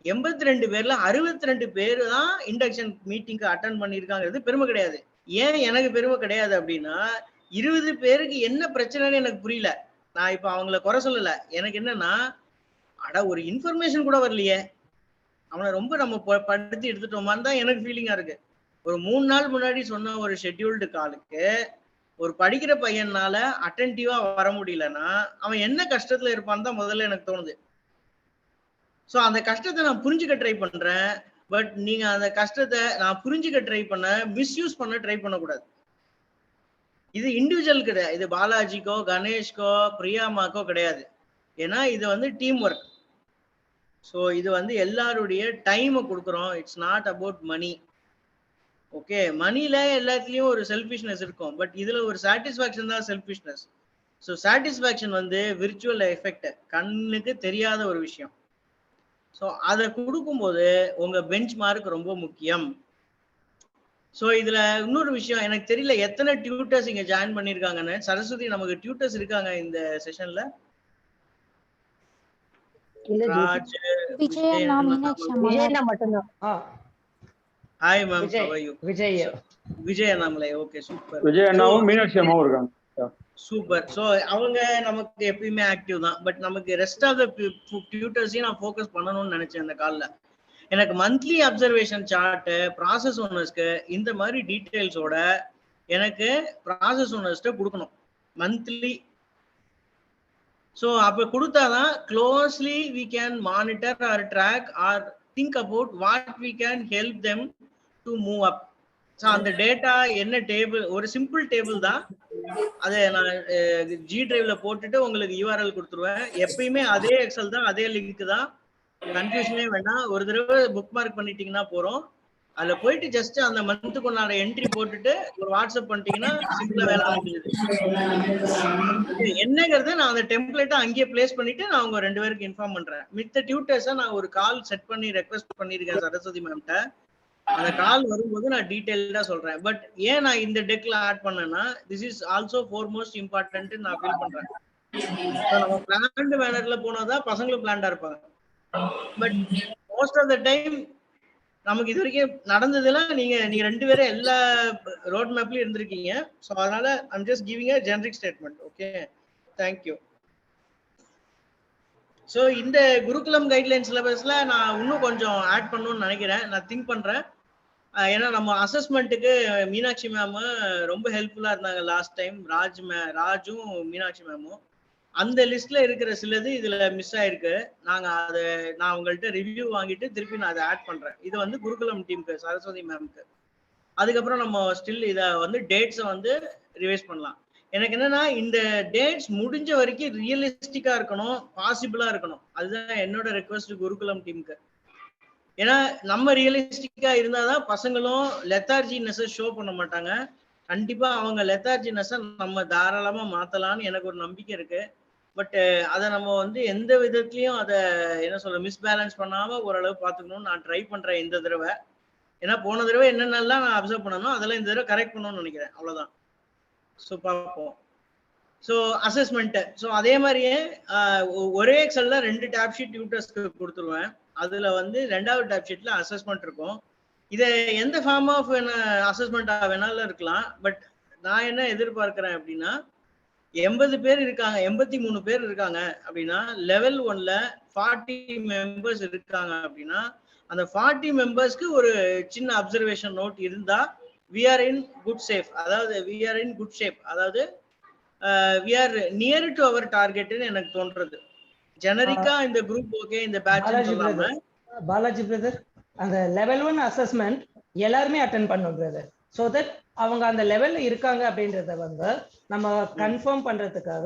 82 பேர்ல 62 பேரு தான் இண்டக்ஷன் மீட்டிங்க்கு அட்டன் பண்ணிருக்காங்கிறது பெருமை கிடையாது. ஏன் எனக்கு பெருமை கிடையாது அப்படின்னா, 20 பேருக்கு என்ன பிரச்சனைன்னு எனக்கு புரியல. நான் இப்ப அவங்கள குறை சொல்லல. எனக்கு என்னன்னா, அட ஒரு இன்ஃபர்மேஷன் கூட வரலையே, அவனை ரொம்ப நம்ம படுத்தி எடுத்துட்டோமான்னு தான் எனக்கு ஃபீலிங்கா இருக்கு. ஒரு 3 நாள் முன்னாடி சொன்ன ஒரு ஷெட்யூல்டு காலுக்கு ஒரு படிக்கிற பையனால அட்டென்டிவா வர முடியலன்னா அவன் என்ன கஷ்டத்துல இருப்பான்னு தான் முதல்ல எனக்கு தோணுது. ஸோ அந்த கஷ்டத்தை நான் புரிஞ்சுக்க ட்ரை பண்றேன். பட் நீங்க அந்த கஷ்டத்தை நான் புரிஞ்சுக்க ட்ரை பண்ண மிஸ்யூஸ் பண்ண ட்ரை பண்ணக்கூடாது. இது இண்டிவிஜுவல் கிடையாது, இது பாலாஜிக்கோ கணேஷ்கோ பிரியாமாக்கோ கிடையாது. ஏன்னா இது வந்து டீம் ஒர்க். ஸோ இது வந்து எல்லாருடைய டைமை கொடுக்குறோம். It's not about money. Okay, மணில எல்லாத்துலயும் ஒரு செல்ஃபிஷ்னஸ் இருக்கும், பட் இதுல ஒரு சாட்டிஸ்ஃபேக்ஷன் தான் செல்ஃபிஷ்னஸ். ஸோ சாட்டிஸ்ஃபேக்ஷன் வந்து விர்ச்சுவல் எஃபெக்ட், கண்ணுக்கு தெரியாத ஒரு விஷயம். ஸோ அதை கொடுக்கும்போது உங்க பெஞ்ச் மார்க் ரொம்ப முக்கியம். ஸோ இதுல இன்னொரு விஷயம், எனக்கு தெரியல எத்தனை டியூட்டர்ஸ் இங்க ஜாயின் பண்ணிருக்காங்கன்னு. சரஸ்வதி, நமக்கு டியூட்டர்ஸ் இருக்காங்க இந்த செஷன்ல? ராஜ், விஜயண்ணா மட்டும்தான். Hi ma'am, how are you? Vijay Annamalai. Okay, super. Vijay அண்ணாவும் மீனாட்சி அம்மாவும் இருக்காங்க. சூப்பர். ஸோ அவங்க நமக்கு எப்பயுமே ஆக்டிவ் தான், பட் நமக்கு ரெஸ்ட் ஆஃப் த டியூட்டர்ஸையும் நான் ஃபோக்கஸ் பண்ணணும்னு நினைச்சேன் இந்த காலில். எனக்கு மந்த்லி அப்சர்வேஷன் சார்ட்டு, ப்ராசஸ் ஓனர்ஸ்க்கு இந்த மாதிரி டீட்டெயில்ஸோட எனக்கு ப்ராசஸ் ஓனர்ஸ்ட்ட கொடுக்கணும் மந்த்லி. ஸோ அப்போ கொடுத்தாதான் closely we can monitor or track or think about what we can help them to move up. So அந்த டேட்டா என்ன டேபிள், ஒரு சிம்பிள் டேபிள் தான், அதை நான் ஜி டிரைவ்ல போட்டுட்டு உங்களுக்கு யூஆர்எல் கொடுத்துருவேன். எப்பயுமே அதே எக்ஸல் தான், அதே லிங்க் தான், கன்ஃபியூஷனே வேண்டாம். ஒரு தடவை புக் மார்க் பண்ணிட்டீங்கன்னா போறோம். அதுல போயிட்டு ஜஸ்ட் அந்த மந்த்துக்கு உண்டான என்ட்ரி போட்டுட்டு ஒரு வாட்ஸ்அப் பண்ணிட்டீங்கன்னா சிம்பிளா வேலை முடியுது. என்னங்கிறது நான் அந்த டெம்ப்ளேட்டை அங்கேயே பிளேஸ் பண்ணிட்டு நான் உங்க 2 பேருக்கு இன்ஃபார்ம் பண்றேன். மித்த டியூட்டர்ஸை நான் ஒரு கால் செட் பண்ணி ரெக்வெஸ்ட் பண்ணிருக்கேன் சரஸ்வதி மேம்கிட்ட. அந்த கால் வரும்போது நான் டீடைல்டா சொல்றேன். பட் ஏன் நான் இந்த டெக்ல ஆட் பண்ணேன்னா, this is also foremost important நான் ஃபீல் பண்றேன். நம்ம பிளான்டு மேனர்ல போனாதான் பசங்களும் பிளான்டா இருப்பாங்க. But most of the time நமக்கு இது வரைக்கும் நடந்ததெல்லாம் நீங்க 2 பேரும் எல்லா ரோட் மேப்லயும் இருந்திருக்கீங்க. ஸோ அதனால I'm just giving a generic statement. Okay, thank you. So இந்த குருகுலம் கைட்லைன் சிலபஸ்ல நான் இன்னும் கொஞ்சம் ஆட் பண்ணணும்னு நினைக்கிறேன், நான் திங்க் பண்றேன். ஏன்னா நம்ம அசஸ்மெண்ட்டுக்கு மீனாட்சி மேம் ரொம்ப ஹெல்ப்ஃபுல்லா இருந்தாங்க லாஸ்ட் டைம். ராஜும் மீனாட்சி மேமும். அந்த லிஸ்ட்ல இருக்கிற சிலது இதுல மிஸ் ஆயிருக்கு. நான் உங்கள்கிட்ட ரிவ்யூ வாங்கிட்டு திருப்பி நான் அதை ஆட் பண்றேன். இது வந்து குருகுலம் டீமுக்கு, சரஸ்வதி மேம்க்கு. அதுக்கப்புறம் நம்ம ஸ்டில் இதை வந்து டேட்ஸை வந்து ரிவைஸ் பண்ணலாம். எனக்கு என்னன்னா, இந்த டேட்ஸ் முடிஞ்ச வரைக்கும் ரியலிஸ்டிக்கா இருக்கணும், பாசிபிளா இருக்கணும். அதுதான் என்னோட ரெக்வஸ்ட் குருகுலம் டீமுக்கு. ஏன்னா நம்ம ரியலிஸ்டிக்கா இருந்தாதான் பசங்களும் லெத்தார்ஜினஸை ஷோ பண்ண மாட்டாங்க. கண்டிப்பா அவங்க லெத்தார்ஜினஸை நம்ம தாராளமா மாத்தலாம்னு எனக்கு ஒரு நம்பிக்கை இருக்கு. பட் அதை நம்ம வந்து எந்த விதத்துலயும் அதை என்ன சொல்ற மிஸ்பேலன்ஸ் பண்ணாம ஓரளவு பார்த்துக்கணும்னு நான் ட்ரை பண்றேன் இந்த தடவை. ஏன்னா போன தடவை என்னென்னலாம் நான் அப்சர்வ் பண்ணணும் அதெல்லாம் இந்த தடவை கரெக்ட் பண்ணணும்னு நினைக்கிறேன். அவ்வளவுதான். ஸோ பார்ப்போம். ஸோ அசஸ்மெண்ட், ஸோ அதே மாதிரியே ஒரே எக்ஸல்ல 2 டேப் ஷீட் டியூட்டர்ஸ்க்கு கொடுத்துருவேன். அதுல வந்து 2வது டேப் ஷீட்ல அசஸ்மெண்ட் இருக்கும். இதை எந்த ஃபார்ம் ஆஃப் அசஸ்மெண்டா வேணாலும் இருக்கலாம். பட் நான் என்ன எதிர்பார்க்கிறேன் அப்படின்னா, 80 பேர் இருக்காங்க, 83 பேர் இருக்காங்க அப்படின்னா, லெவல் 1ல 40 மெம்பர்ஸ் இருக்காங்க அப்படின்னா, அந்த 40 மெம்பர்ஸ்க்கு ஒரு சின்ன அப்சர்வேஷன் நோட் இருந்தா we are in good safe, அதாவது we are in good shape, அதாவது we are near to our target ன்னு எனக்கு தோன்றது. ஜெனரிக்கா இந்த குரூப் ஓகே, இந்த பேட்ச் சொல்லாம. பாலாஜி பிரதர், அந்த லெவல் 1 அசஸ்மெண்ட் எல்லாருமே அட்டெண்ட் பண்ணோம் பிரதர். சோ தட் அவங்க அந்த லெவல்ல இருக்காங்க அப்படின்றத வந்து நம்ம கன்ஃபார்ம் பண்றதுக்காக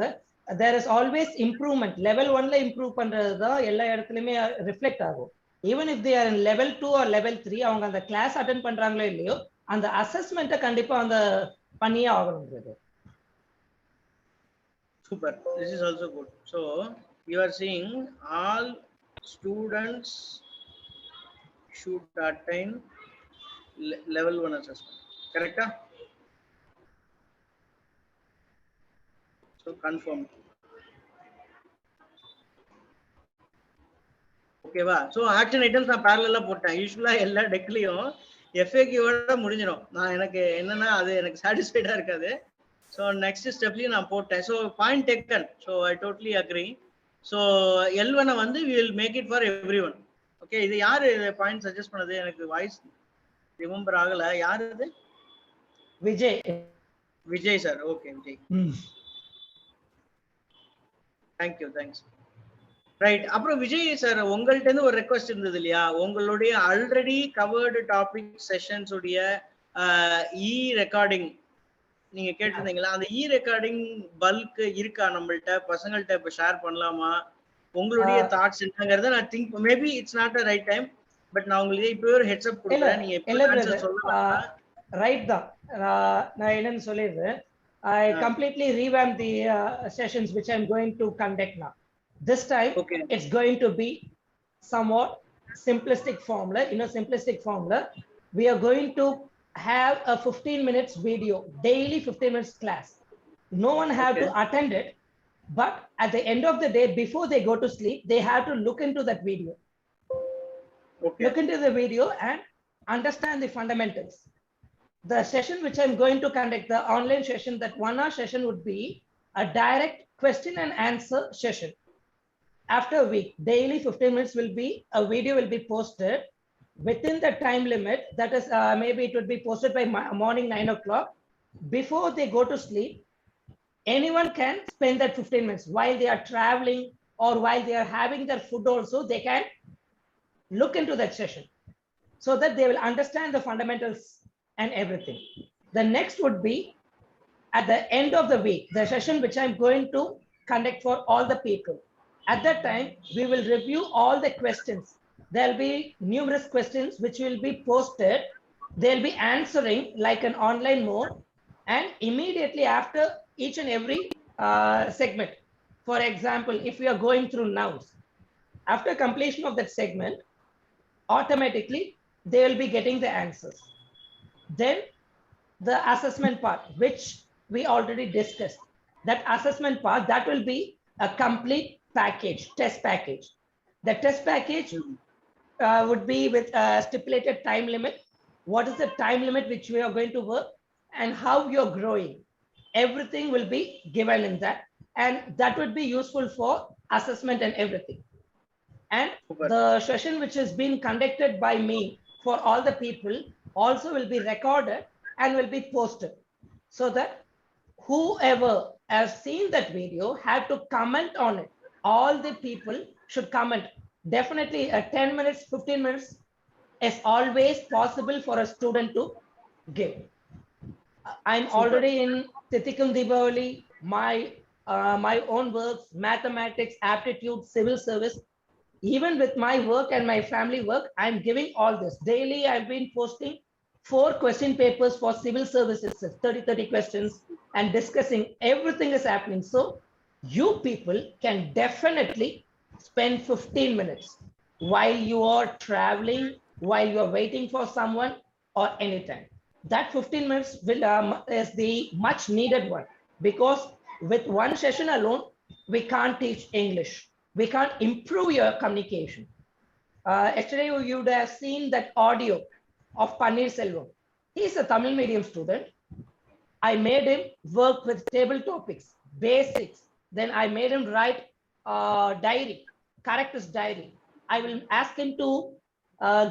there is always improvement. Level 1ல இம்ப்ரூவ் பண்றது தான் எல்லா இடத்துலயுமே ரிஃப்ளெக்ட் ஆகும். Even if they are in level 2 or level 3, அவங்க அந்த கிளாஸ் அட்டெண்ட் பண்றாங்களோ இல்லையோ, அந்த அசஸ்மெண்ட்டை கண்டிப்பா அந்த பண்ணியே ஆகணும் brother. Super, this is also good. So you are seeing all students should attain level 1 assessment, correct? So confirm. Okay va? So action items நான் parallel போட்டேன். யூசுவலா எல்லா டெக்லயும் FAQ ஓட முடிஞ்சிடும். நான் எனக்கு என்னன்னா அது எனக்கு சாட்டிஸ்ஃபைடா இருக்காது. ஸோ நெக்ஸ்ட் ஸ்டெப்லையும் நான் போட்டேன். So point taken. So I totally agree. So L1 வந்து we will make it for everyone. Okay, இது யாரு பாயிண்ட் சஜஸ்ட் பண்ணது? எனக்கு வாய்ஸ் ரிமெம்பர் ஆகல. யாரு இது? Vijay sir. Okay Vijay, thank you, thanks. Right. அப்புறம் விஜய் சார், உங்கள்ட்ட இருந்து ஒரு ரெக்வஸ்ட் இருந்தது இல்லையா? உங்களுடைய ஆல்ரெடி கவர்டு டாபிக் செஷன்ஸ் உடைய இ ரெக்கார்டிங் நீங்க கேட்டிருந்தீங்களா? அந்த இ ரெக்கார்டிங் பல்க் இருக்கா நம்மள்ட்ட? பசங்கள்ட்ட இப்ப ஷேர் பண்ணலாமா? உங்களுடைய தாட்ஸ் என்னங்கறத நான் think maybe it's not a right time, but நான் உங்களுக்கு இப்போ ஒரு ஹெட்ஸ் அப் கொடுக்குறேன். நீங்க இல்ல இப்போ பிரதர், ஆன்சர் சொல்லலாம். ரைட் தான். நான் என்னன்னு சொல்லிடுறேன். I completely revamp the sessions which I'm going to conduct now. This time, Okay. it's going to be somewhat simplistic formula. In a simplistic formula, we are going to have a 15 minutes video, daily 15 minutes class. No one have to attend it, but at the end of the day, before they go to sleep, they have to look into that video. Okay. Look into the video and understand the fundamentals. The session which I'm going to conduct, the online session, that 1 hour session would be a direct question and answer session. After a week, daily 15 minutes will be, a video will be posted within the time limit. That is, maybe it would be posted by morning 9 o'clock. Before they go to sleep, anyone can spend that 15 minutes while they are traveling or while they are having their food also, they can look into that session so that they will understand the fundamentals and everything. The next would be at the end of the week, the session which I'm going to conduct for all the people. At that time, we will review all the questions. There'll be numerous questions which will be posted. They'll be answering like an online mode, and immediately after each and every segment. For example, if we are going through nouns, after completion of that segment, automatically they will be getting the answers. Then the assessment part, which we already discussed, that assessment part, that will be a complete package, test package. The test package would be with a stipulated time limit. What is the time limit which we are going to work and how you're growing? Everything will be given in that, and that would be useful for assessment and everything. And the session which has been conducted by me for all the people also will be recorded and will be posted, so that whoever has seen that video have to comment on it. All the people should comment. Definitely 10 minutes, 15 minutes is always possible for a student to give. I'm already in Titikum Deepavali, my own works, mathematics, aptitude, civil service. Even with my work and my family work, I'm giving all this. Daily, I've been posting 4 question papers for civil services, 30 questions, and discussing. Everything is happening. So you people can definitely spend 15 minutes while you are traveling, while you are waiting for someone, or anytime. That 15 minutes will is the much needed one, because with one session alone, we can't teach English. We can't improve your communication. Yesterday, you would have seen that audio of Paneer Selvam. He's a Tamil medium student. I made him work with table topics, basics. Then I made him write diary, characters diary. I will ask him to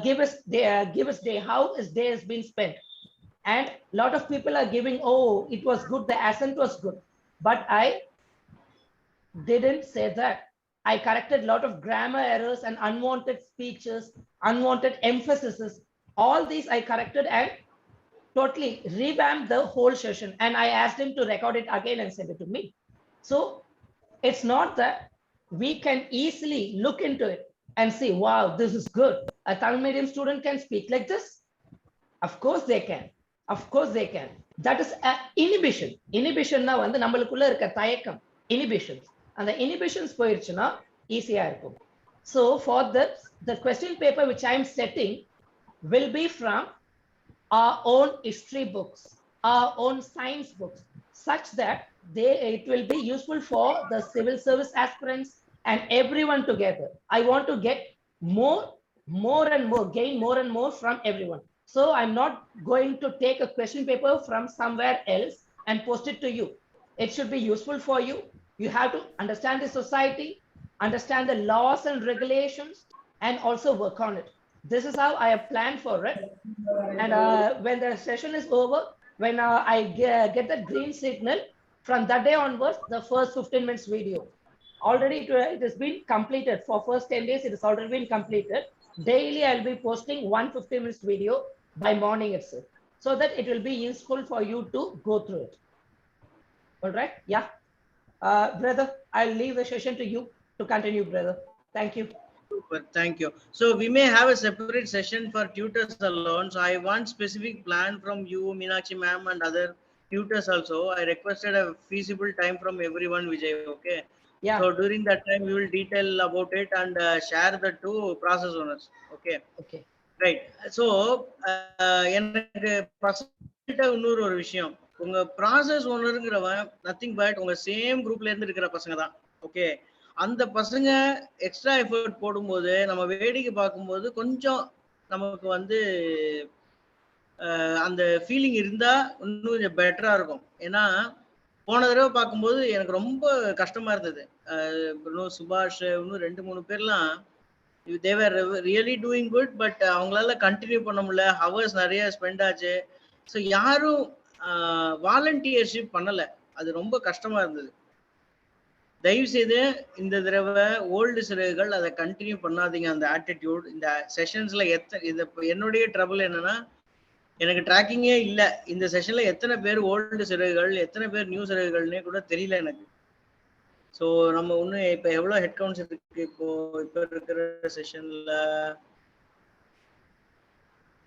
give us day, how his day has been spent. And a lot of people are giving, oh, it was good, the accent was good. But I didn't say that. I corrected a lot of grammar errors and unwanted speeches, unwanted emphases. All these I corrected and totally revamped the whole session. And I asked him to record it again and send it to me. So it's not that we can easily look into it and see, wow, this is good. A Tamil medium student can speak like this. Of course they can. Of course they can. That is inhibition. Inhibition na வந்து நம்மளுக்குள்ள இருக்க தயக்கம். Inhibitions. And the inhibitions போயிருச்சுனா ஈஸியா இருக்கும். So for the question paper which I am setting will be from our own history books, our own science books, such that it will be useful for the civil service aspirants and everyone together. I want to get more and more, gain more and more from everyone. So I'm not going to take a question paper from somewhere else and post it to you. It should be useful for you. You have to understand the society, understand the laws and regulations, and also work on it. This is how I have planned for it. And when the session is over, when I get that green signal, from that day onwards, the first 15 minutes video. Already it has been completed. For first 10 days, it has already been completed. Daily, I'll be posting 150 minutes video by morning itself, so that it will be useful for you to go through it. All right? Yeah. Brother, I'll leave the session to you. to continue, brother. Thank you. Super, thank you. So we may have a separate session for tutors alone. So I want specific plan from you, Meenakshi ma'am, and other tutors also. I requested a feasible time from everyone, Vijay. Okay. Yeah. So during that time, we will detail about it and share that to process owners. Okay. Okay. Right. So எனக்கு பசங்கள்கிட்ட இன்னொரு ஒரு விஷயம், உங்க process ஓனருங்கிறவன் nothing but உங்க same குரூப்ல இருந்து இருக்கிற பசங்க தான். ஓகே, அந்த பசங்க எக்ஸ்ட்ரா எஃபர்ட் போடும்போது நம்ம வேடிக்கை பார்க்கும்போது கொஞ்சம் நமக்கு வந்து அந்த ஃபீலிங் இருந்தா இன்னும் கொஞ்சம் பெட்டரா இருக்கும். ஏன்னா போன தடவை பார்க்கும்போது எனக்கு ரொம்ப கஷ்டமா இருந்தது. இன்னும் சுபாஷ் இன்னும் 2-3 பேர்லாம் they were really doing good, but அவங்களால கண்டினியூ பண்ண முடியல. ஹவர்ஸ் நிறைய ஸ்பெண்ட் ஆச்சு. ஸோ யாரும் வாலண்டியர்ஷிப் பண்ணல. அது ரொம்ப கஷ்டமா இருந்தது. தயவு செய்து இந்த தடவை ஓல்டு சிறகுகள் அதை கண்டினியூ பண்ணாதீங்க. அந்த ஆட்டிடியூட் இந்த செஷன்ஸ்ல என்னுடைய ட்ரபிள் என்னன்னா, எனக்கு ட்ராக்கிங்கே இல்லை. இந்த செஷன்ல எத்தனை பேர் ஓல்டு சிறகுகள், எத்தனை பேர் நியூ சிறகுகள்னே கூட தெரியல எனக்கு. ஸோ நம்ம இன்னும் இப்போ எவ்வளோ ஹெட் கவுண்ட்ஸ் இருக்கு? இப்போ இருக்கிற செஷன்ல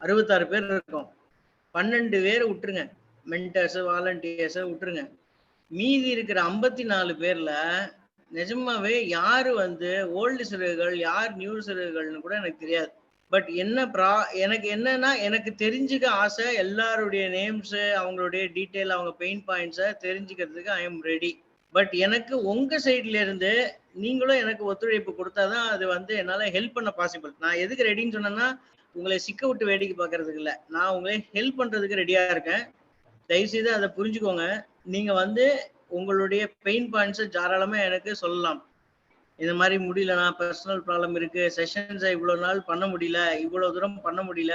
66 பேர் இருக்கோம். 12 பேர் விட்டுருங்க, மென்டர்ஸ் வாலண்டியர்ஸை விட்டுருங்க. மீதி இருக்கிற 54 பேர்ல நிஜமாவே யாரு வந்து ஓல்டு சிறகுகள், யார் நியூ சிறகுகள்னு கூட எனக்கு தெரியாது. பட் எனக்கு என்னன்னா, எனக்கு தெரிஞ்சுக்க ஆசை. எல்லாருடைய நேம்ஸ், அவங்களுடைய டீட்டெயில், அவங்க பெயின் பாயிண்ட்ஸை தெரிஞ்சுக்கிறதுக்கு ஐ எம் ரெடி. பட் எனக்கு உங்க சைட்ல இருந்து நீங்களும் எனக்கு ஒத்துழைப்பு கொடுத்தாதான் அது வந்து என்னால ஹெல்ப் பண்ண பாசிபிள். நான் எதுக்கு ரெடின்னு சொன்னேன்னா, உங்களை சிக்க விட்டு வேடிக்கை பார்க்கறதுக்கு இல்லை, நான் உங்களை ஹெல்ப் பண்றதுக்கு ரெடியா இருக்கேன். தயவுசெய்து அதை புரிஞ்சுக்கோங்க. நீங்க வந்து உங்களுடைய பெயின் பாயிண்ட்ஸை தாராளமா எனக்கு சொல்லலாம். இந்த மாதிரி முடியலண்ணா, பர்சனல் ப்ராப்ளம் இருக்கு, செஷன்ஸை இவ்வளவு நாள் பண்ண முடியல, இவ்வளவு தூரம் பண்ண முடியல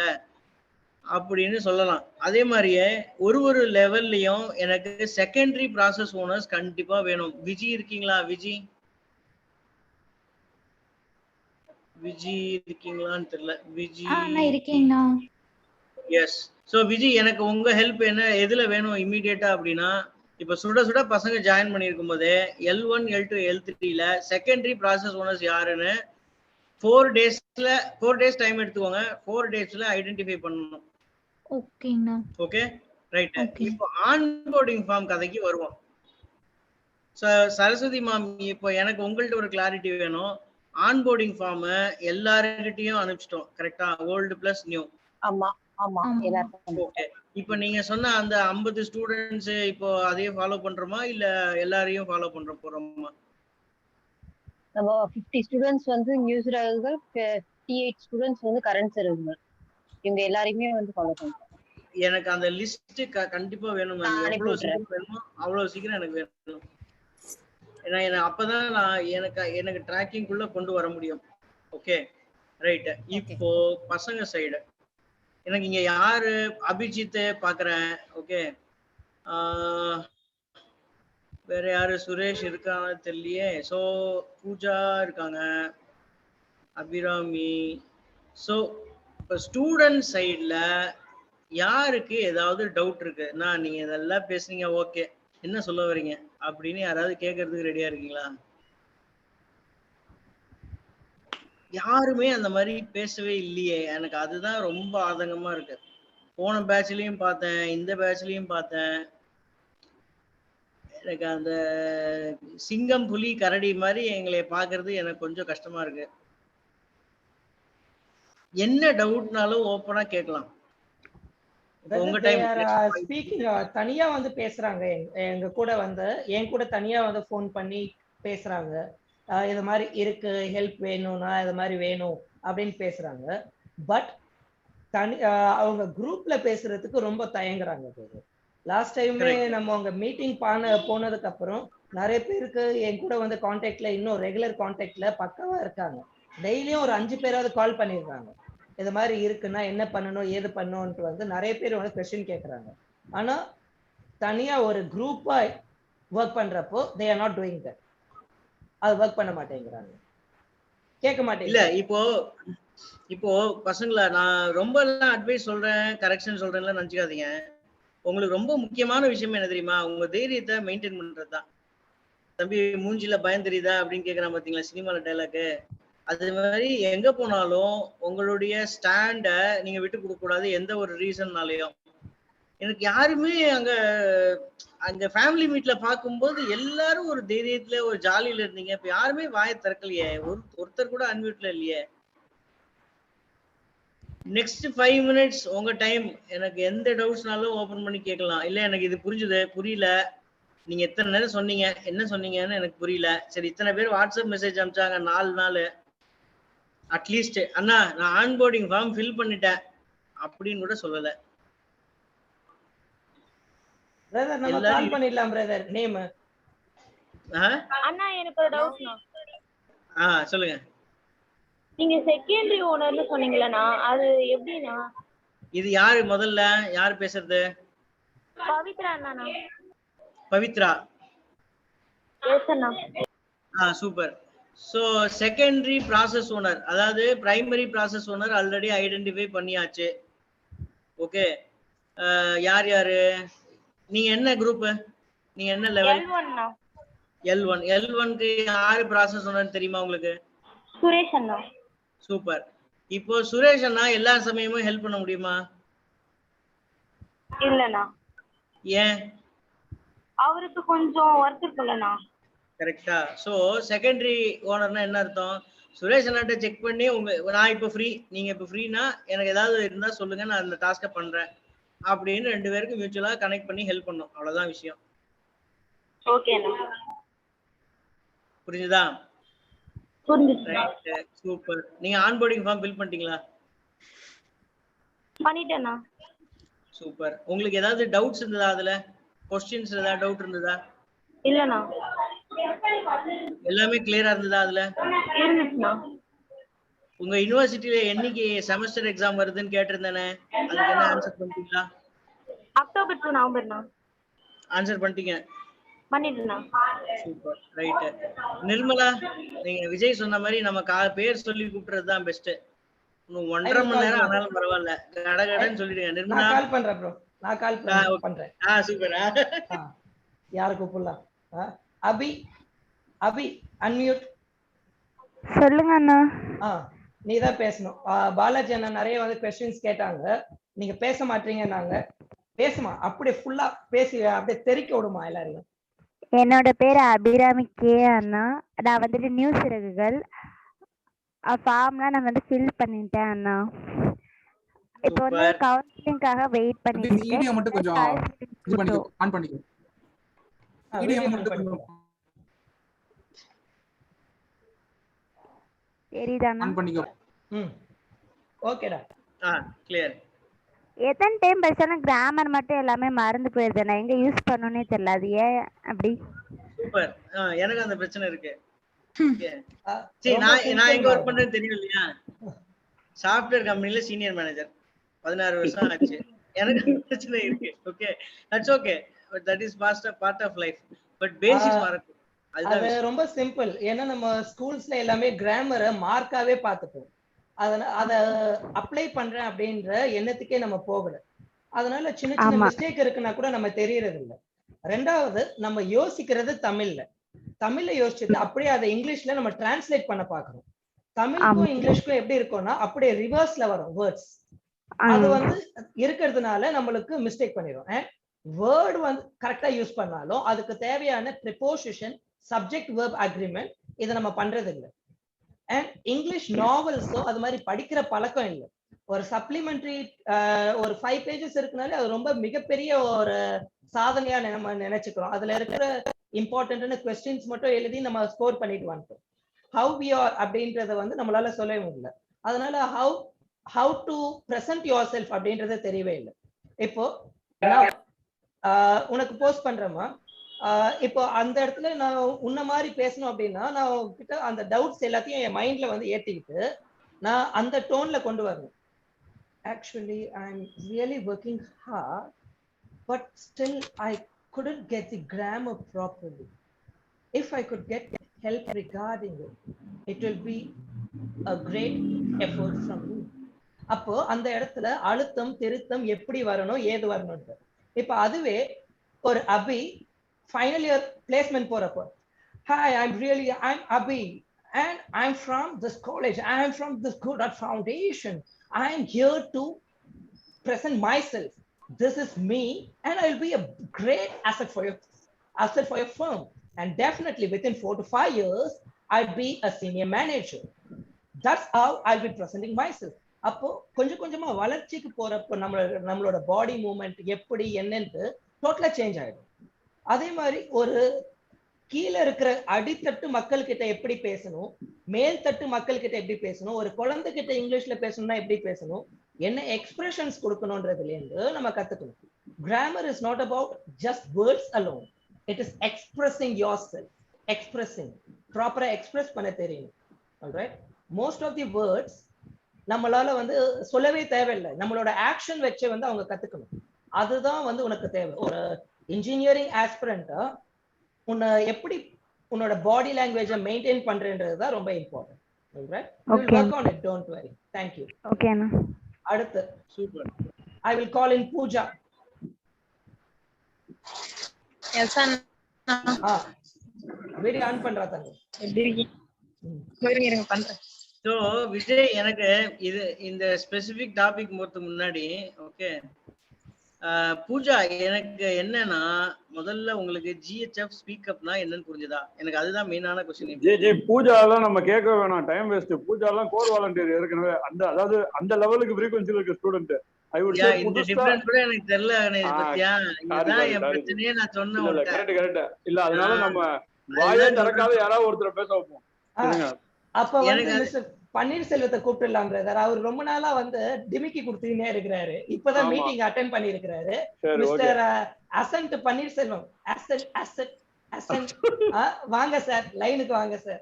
அப்படின்னு சொல்லலாம். அதே மாதிரியே ஒரு லெவல்லையும் எனக்கு செகண்டரி ப்ராசஸ் ஓனர்ஸ் கண்டிப்பா வேணும். விஜி இருக்கீங்களா? விஜி இருக்கீங்களான்னு தெரியல. விஜி இருக்கீங்களா? எஸ். ஸோ விஜி, எனக்கு உங்க ஹெல்ப் என்ன எதுல வேணும் இம்மீடியட்டா அப்படின்னா, இப்ப சுட சுட பசங்க ஜாயின் பண்ணியிருக்கும் போது L1, L2, L3ல secondary process owners யாருன்னு 4 டேஸ் டைம் எடுத்துக்கோங்க. 4 டேஸ்ல ஐடென்டிஃபை பண்ணணும். ஓகேங்கண்ணா. Okay, right. இப்போ ஆன்போர்டிங் ஃபார்ம் கதைக்கு வருவோம். சரஸ்வதி மேம், இப்போ எனக்கு உங்கள்ட்ட ஒரு கிளாரிட்டி வேணும். ஆன்போர்டிங் ஃபார்ம் எல்லார்கிட்டயும் அனுப்பிச்சிட்டோம், கரெக்டா? Old plus new. ஆமா ஆமா எல்லாரும். ஓகே, இப்போ நீங்க சொன்ன அந்த 50 ஸ்டூடெண்ட்ஸ் இப்போ அதையே ஃபாலோ பண்றோமா இல்ல எல்லாரையும் ஃபாலோ போறோமா? நம்ம 50 ஸ்டூடெண்ட்ஸ் வந்து நியூ சிறகுகள், 58 ஸ்டூடெண்ட்ஸ் வந்து கரண்ட் சிறகுகள். இவங்க எல்லாரையுமே வந்து ஃபாலோ பண்றோம். எனக்கு அந்த லிஸ்ட் கண்டிப்பா வேணும் மேம். எவ்வளவு சீக்கிரம் வேணுமோ அவ்வளவு சீக்கிரம் எனக்கு வேணும். ஏன்னா அப்பதான் நான் எனக்கு ட்ராக்கிங் குள்ள கொண்டு வர முடியும். Okay, right. இப்போ பசங்க சைடு எனக்கு இங்க யாரு? அபிஜித் பாக்குறேன். ஓகே, வேற யாரு? சுரேஷ் இருக்கான்னு தெரியலையே. ஸோ பூஜா இருக்காங்க, அபிராமி. ஸோ இப்போ ஸ்டூடெண்ட் சைட்ல யாருக்கு ஏதாவது டவுட் இருக்குன்னா, நீங்க இதெல்லாம் பேசுறீங்க, ஓகே என்ன சொல்ல வரீங்க அப்படின்னு யாராவது கேட்கறதுக்கு ரெடியா இருக்கீங்களா? யாருமே அந்த மாதிரி பேசவே இல்லையே. எனக்கு அதுதான் ரொம்ப ஆதங்கமா இருக்கு. போன பேட்ச்லயும் பார்த்தேன், இந்த பேட்ச்லயும் பார்த்தேன். எனக்கு அந்த சிங்கம் புலி கரடி மாதிரி எங்களை பாக்குறது எனக்கு கொஞ்சம் கஷ்டமா இருக்கு. என்ன டவுட்னாலும் ஓப்பனா கேட்கலாம். உங்க டைம் ஸ்பீக்கிங் தனியா வந்து பேசுறாங்க. எங்க கூட வந்து என் கூட தனியா வந்து ஃபோன் பண்ணி பேசுறாங்க. இது மாதிரி இருக்கு, ஹெல்ப் வேணும்னா இது மாதிரி வேணும் அப்படின்னு பேசுறாங்க. பட் அவங்க குரூப்ல பேசுறதுக்கு ரொம்ப தயங்குறாங்க. லாஸ்ட் டைமே நம்ம அவங்க மீட்டிங் போனதுக்கு அப்புறம் நிறைய பேருக்கு என் கூட வந்து கான்டாக்ட்ல, இன்னும் ரெகுலர் கான்டாக்ட்ல பக்காவா இருக்காங்க. டெய்லியும் ஒரு 5 பேராவது கால் பண்ணிடுறாங்க. இது மாதிரி இருக்குன்னா என்ன பண்ணணும், ஏது பண்ணணும்னு வந்து நிறைய பேர் வந்து கொஸ்டின் கேட்கறாங்க. ஆனா தனியா ஒரு குரூப்பா ஒர்க் பண்றப்போ they are not doing that. அது ஒர்க் பண்ண மாட்டேங்கிறாங்க, கேட்க மாட்டேங்க. இல்ல இப்போ பசங்களா, நான் ரொம்ப எல்லாம் அட்வைஸ் சொல்றேன், கரெக்ஷன் சொல்றேன்லாம் நினைச்சுக்காதீங்க. உங்களுக்கு ரொம்ப முக்கியமான விஷயம் என்ன தெரியுமா? உங்க தைரியத்தை மெயின்டைன் பண்றதுதான். தம்பி மூஞ்சில பயம் தெரியுதா அப்படின்னு கேக்குறான் பாத்தீங்களா சினிமால டைலாக். அது மாதிரி எங்க போனாலும் உங்களுடைய ஸ்டாண்ட நீங்க விட்டு கொடுக்க கூடாது எந்த ஒரு ரீசன்னாலையும். எனக்கு யாருமே அங்க அங்க ஃபேமிலி மீட்ல பார்க்கும்போது எல்லாரும் ஒரு தைரியத்துல ஒரு ஜாலியில இருந்தீங்க. இப்ப யாருமே வாயை திறக்கலையே, ஒருத்தர் கூட அன்மியூட்ல இல்லையே. நெக்ஸ்ட் 5 மினிட்ஸ் உங்க டைம். எனக்கு எந்த டவுட்ஸ்னாலும் ஓபன் பண்ணி கேட்கலாம். இல்ல எனக்கு இது புரிஞ்சுது, புரியல, நீங்க எத்தனை நேரம் சொன்னீங்க, என்ன சொன்னீங்கன்னு எனக்கு புரியல, சரி இத்தனை பேர் வாட்ஸ்அப் மெசேஜ் அனுப்பிச்சாங்க 4 நாள், அட்லீஸ்ட் அண்ணா நான் ஆன்போர்டிங் ஃபார்ம் ஃபில் பண்ணிட்டேன் அப்படின்னு கூட சொல்லல. பிரதர் நம்ம எல்லாரும் கால் பண்ணிடலாம் பிரதர். நேம் அண்ணா எனக்கு ஒரு டவுட்ண்ணா. சொல்லுங்க. நீங்க செகண்டரி ஓனர்னு சொன்னீங்களண்ணா, அது எப்படிண்ணா? இது யாரு முதல்ல யார் பேசுறது? பவித்ரா அண்ணா. பவித்ரா. எஸ் அண்ணா. Super. So secondary process owner, அதாவது primary process owner already identify பண்ணியாச்சு. ஓகே, யார் யாரு? நீங்க என்ன குரூப், நீங்க என்ன லெவல்? L1. L1க்கு யாரு ப்ராசஸ் ஓனர் தெரியுமா உங்களுக்கு? சுரேஷ் அண்ணா. சூப்பர். இப்போ சுரேஷ் அண்ணா எல்லா சமயமும் ஹெல்ப் பண்ண முடியுமா? இல்லண்ணா. ஏன்? அவருக்கு கொஞ்சம் ஒர்க் இருக்குல்லண்ணா. கரெக்டா. ஸோ செகண்டரி ஓனர்னா என்ன அர்த்தம்? சுரேஷ் அண்ணாட்ட செக் பண்ணி நான் இப்போ ஃப்ரீ, நீங்க இப்போ ஃப்ரீனா எனக்கு ஏதாவது இருந்தா சொல்லுங்க, நான் அந்த டாஸ்கை பண்றேன் அப்படின்னு 2 பேருக்கு மியூச்சுவலா கனெக்ட் பண்ணி ஹெல்ப் பண்ணும். அவ்வளவுதான் விஷயம். ஓகேண்ணா. புரிஞ்சுதா? புரிஞ்சுச்சு. சூப்பர். நீங்க ஆன்போர்டிங் ஃபார்ம் ஃபில் பண்ணிட்டீங்களா? பண்ணிட்டேண்ணா. சூப்பர். உங்களுக்கு ஏதாவது டவுட்ஸ் இருந்ததா, அதுல क्वेश्चंस ஏதாவது டவுட் இருந்ததா? இல்லண்ணா. எல்லாமே கிளியரா இருந்ததா அதுல? இருந்துச்சுண்ணா. உங்க யுனிவர்சிட்டில என்னைக்கு செமஸ்டர் எக்ஸாம் வருதுன்னு கேட்டிருந்தேனே, அதுக்கு என்ன ஆன்சர் பண்ணிட்டீங்களா? October to நவம்பர்ண்ணா. ஆன்சர் பண்ணிட்டீங்க. பண்ணிட்டேண்ணா. சூப்பர். ரைட். நிர்மலா, நீங்க விஜய் சொன்ன மாதிரி நம்ம பேர் சொல்லி கூப்பிடுறது தான் பெஸ்ட். இன்னும் 1.5 மணி நேரம் ஆனாலும் பரவாயில்ல, கடகடன்னு சொல்லிடுங்க. நிர்மலா நான் கால் பண்றேன் ப்ரோ. நான் கால் பண்றேன். சூப்பர். யாரை கூப்பிடலாம்? அபி, அபி அன்மியூட். சொல்லுங்க அண்ணா. நீ தான் பேசணும். பாலாஜி அண்ணா நிறைய வந்து கொஸ்டின்ஸ் கேட்டாங்க, நீங்க பேச மாட்டீங்கன்னாங்க. பேசுமா, அப்படியே ஃபுல்லா பேசி அப்படியே தெறிக்க விடுமா எல்லாரையும். என்னோட பேரு அபிராமி கே அண்ணா. நான் வந்துட்டு நியூஸ் சிறகுகள் ஃபார்ம்லாம் நான் வந்து ஃபில் பண்ணிட்டேன் அண்ணா. இப்போ வந்து கவுன்சிலிங்காக வெயிட் பண்ணிட்டு வீடியோ மட்டும் கொஞ்சம் இது பண்ணிக்கோ, ஆன் பண்ணிக்கோ. வீடியோ மட்டும் கொஞ்சம் தெரியுதாண்ணா? ஆன் பண்ணிக்கோ. ஓகேடா. கிளியர். எத்தனை டைம் படிச்சாலும் கிராமர் மட்டும் எல்லாமே மறந்து போயிருது. நான் எங்க யூஸ் பண்ணணும்னே தெரியல. அது ஏன் அப்படி? சூப்பர். எனக்கு அந்த பிரச்சனை இருக்கு. சரி, நான் எங்க ஒர்க் பண்றேன்னு தெரியும் இல்லையா? சாஃப்ட்வேர் கம்பெனில சீனியர் மேனேஜர் 16 வருஷம் ஆச்சு. எனக்கு அந்த பிரச்சனை இருக்கு. Okay, that's okay, but that is part of life. But basics மறக்கும். அது ரொம்ப சிம்பிள். ஏன்னா நம்ம ஸ்கூல்ஸ்ல எல்லாமே கிராமரை மார்க்காவே பார்த்துப்போம். அத அப்ளை பண்றேன் அப்படின்ற எண்ணத்துக்கே நம்ம போகல. அதனால சின்ன சின்ன மிஸ்டேக் இருக்குன்னா கூட நம்ம தெரியறது இல்லை. ரெண்டாவது, நம்ம யோசிக்கிறது தமிழ்ல யோசிச்சுட்டு அப்படியே அதை இங்கிலீஷ்ல நம்ம டிரான்ஸ்லேட் பண்ண பாக்குறோம். தமிழுக்கும் இங்கிலீஷ்க்கும் எப்படி இருக்கும்னா அப்படியே ரிவர்ஸ்ல வரும் வேர்ட்ஸ். அது வந்து இருக்கிறதுனால நம்மளுக்கு மிஸ்டேக் பண்ணிடும். வேர்டு வந்து கரெக்டா யூஸ் பண்ணாலும் அதுக்கு தேவையான ப்ரிபோசிஷன், சப்ஜெக்ட் வெர்ப் அக்ரிமெண்ட் இதை நம்ம பண்றது இல்லை. அண்ட் இங்கிலீஷ் நாவல்ஸோ அது மாதிரி படிக்கிற பழக்கம் இல்லை. ஒரு சப்ளிமெண்டரி ஒரு 5 பேஜஸ் இருக்குனாலே அது ரொம்ப மிகப்பெரிய ஒரு சாதனையா நம்ம நினைச்சுக்கிறோம். அதுல இருக்கிற இம்பார்ட்டன்டான கொஸ்டின்ஸ் மட்டும் எழுதி நம்ம ஸ்கோர் பண்ணிட்டு வந்துட்டோம். ஹவு வி ஆர் அப்படின்றத வந்து நம்மளால சொல்லவே முடியல. அதனால how to present your self அப்படின்றத தெரியவே இல்லை. இப்போ உனக்கு போஸ்ட் பண்றேமா, இப்போ அந்த இடத்துல நான் உன்ன மாதிரி பேசணும் அப்படின்னா நான் கிட்ட அந்த டவுட்ஸ் எல்லாத்தையும் என் மைண்ட்ல வந்து ஏத்திக்கிட்டு நான் அந்த டோன்ல கொண்டு வரணும். Actually I am really working hard but still I couldn't get the grammar properly. If I could get help regarding it, it will be a great effort from me. அப்போ அந்த இடத்துல அழுத்தம் திருத்தம் எப்படி வரணும், ஏது வரணும். இப்ப அதுவே ஒரு அபி ஃபைனல் இயர் பிளேஸ்மெண்ட் போறப்போ hi, I'm Abhi, and I'm from this college. I'm from this Kodak Foundation. I'm here to present myself. This is me, and I'll be a great asset for your firm. And definitely within 4 to 5 years, I'll be a senior manager. That's how I'll be presenting myself. அப்போ கொஞ்சம் கொஞ்சமா வளர்ச்சிக்கு போறப்போ நம்மளோட பாடி movement எப்படி என்னன்னு டோட்டலா change ஆயிடும். அதே மாதிரி ஒரு கீழே இருக்கிற அடித்தட்டு மக்கள் கிட்ட எப்படி பேசணும், மேல் தட்டு மக்கள் கிட்ட எப்படி பேசணும், ஒரு குழந்தை கிட்ட இங்கிலீஷ்ல பேசணும்னா எப்படி பேசணும், என்ன எக்ஸ்பிரஷன்ஸ் கொடுக்கணும்ன்றதுல இருந்து நம்ம கத்துக்கணும். Grammar is not about just words alone, it is expressing yourself. Expressing ப்ராப்பரா எக்ஸ்பிரஸ் பண்ண தெரியணும். Alright, most of the words நம்மளால வந்து சொல்லவே தேவையில்லை, நம்மளோட ஆக்ஷன் வச்சு வந்து அவங்க கத்துக்கணும். அதுதான் வந்து உனக்கு தேவை. ஒரு இன்ஜினியரிங் ஆஸ்பிரண்டா உன்னை எப்படி உன்னோட பாடி லாங்குவேஜை மெயின்டைன் பண்றன்றது தான் ரொம்ப important. Alright, we will work on it, don't worry. Thank you. Okay அண்ணா. அடுத்து super. I will call in Pooja. Yes அண்ணா. வீடியோ ஆன் பண்றா தங்க. எப்படி இருக்கீங்க? இருங்க பண்றேன். ஸோ விஜய், எனக்கு இது இந்த ஸ்பெசிபிக் டாபிக் போறதுக்கு முன்னாடி ஓகே பூஜா, எனக்கு என்னன்னா முதல்ல உங்களுக்கு ஜிஹெச்எஃப் ஸ்பீக்கப்னா என்னன்னு புரிஞ்சுதா? எனக்கு அதுதான் மெயினான கொஸ்டின். ஜி பூஜாலாம் நம்ம கேட்க வேணாம், டைம் வேஸ்ட். பூஜாலாம் கோர் வாலண்டியர் ஏற்கனவே அதாவது அந்த லெவலுக்கு ஃப்ரீக்வன்சில இருக்க ஸ்டூடெண்ட். ஐ வுட் சே இந்த டிஃபரன்ஸ் கூட எனக்கு தெரியல. பத்தியா, இதுதான் என் பிரச்சனையே. நான் சொன்னேன். இல்ல கரெக்ட் இல்ல, அதனால நம்ம வாயை திறக்காத யாராவது ஒருத்தர் பேச வைப்போம். அப்ப வந்து மிஸ்டர் பன்னீர்செல்வத்தை கூப்பிடலாம் பிரதர். அவர் ரொம்ப நாளா வந்து டிமிக்கி கொடுத்துக்கிட்டே இருக்கிறாரு. இப்பதான் மீட்டிங் அட்டென்ட் பண்ணி இருக்கிறாரு. மிஸ்டர் அசன்ட் பன்னீர்செல்வம், அசன்ட் வாங்க சார், லைனுக்கு வாங்க சார்.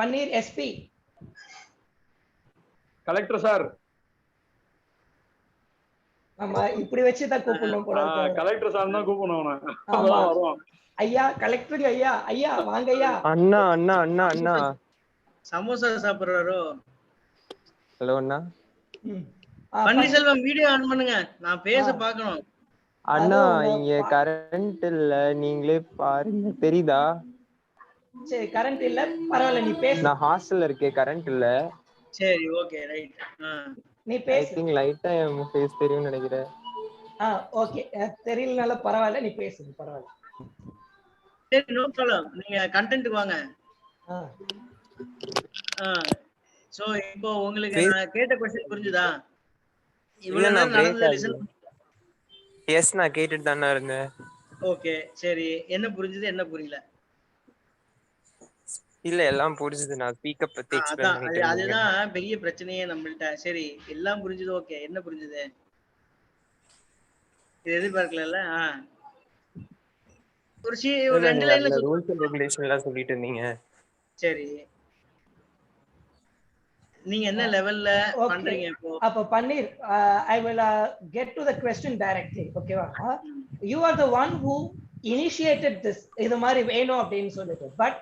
பன்னீர் எஸ்பி கலெக்டர் சார். ஆமா, இப்படி வச்சுதான் கூப்பிடணும் போல. கலெக்டர் சார் தான் கூப்பிடணும். ஐயா கலெக்டர் ஐயா, ஐயா வாங்க ஐயா. அண்ணா அண்ணா அண்ணா அண்ணா சமோசா சாப்பிடுறாரோ? ஹலோ அண்ணா. பன்னீர்செல்வம் வீடியோ ஆன் பண்ணுங்க, நான் பேச பார்க்கணும். அண்ணா இங்க கரண்ட் இல்ல, நீங்களே பாருங்க. தெரியுதா? சரி, கரண்ட் இல்ல, பரவாயில்ல, நீ பேசு. நான் ஹாஸ்டல்ல இருக்கேன், கரண்ட் இல்ல. சரி, ஓகே, ரைட். நீ பேசு. ஐ திங்க் லைட்டா என் ஃபேஸ் தெரியும்னு நினைக்கிறேன். ஓகே, தெரியலனால பரவாயில்ல, நீ பேசு, பரவாயில்ல. சரி, நோ ப்ராப்ளம். நீங்க கண்டென்ட்க்கு வாங்க. சோ இப்போ உங்களுக்கு நான் கேட்ட क्वेश्चन புரிஞ்சுதா? இவ்வளவு நேரம் நடந்து லிசன். எஸ், நான் கேட்டுட்டு தான இருந்தேன். ஓகே, சரி. என்ன புரிஞ்சது, என்ன புரியல? இல்ல, எல்லாம் புரிஞ்சது. நான் ஸ்பீக்கப் பத்தி எக்ஸ்பிளைன் பண்ணிட்டேன். அதுதான் பெரிய பிரச்சனையே நம்மள்ட்ட. சரி, எல்லாம் புரிஞ்சது. ஓகே, என்ன புரிஞ்சது? இது எதிர்பார்க்கல. ஒரு ரெண்டு லைன்ல ரூல்ஸ் அண்ட் ரெகுலேஷன் எல்லாம் சொல்லிட்டு இருந்தீங்க. சரி, நீங்க என்ன லெவல்ல பண்றீங்க இப்போ? அப்ப பன்னீர், I will get to the question directly. ஓகேவா? You are the one who initiated this. இது மாதிரி வேணும் அப்படின்னு சொல்லிட்டு. பட்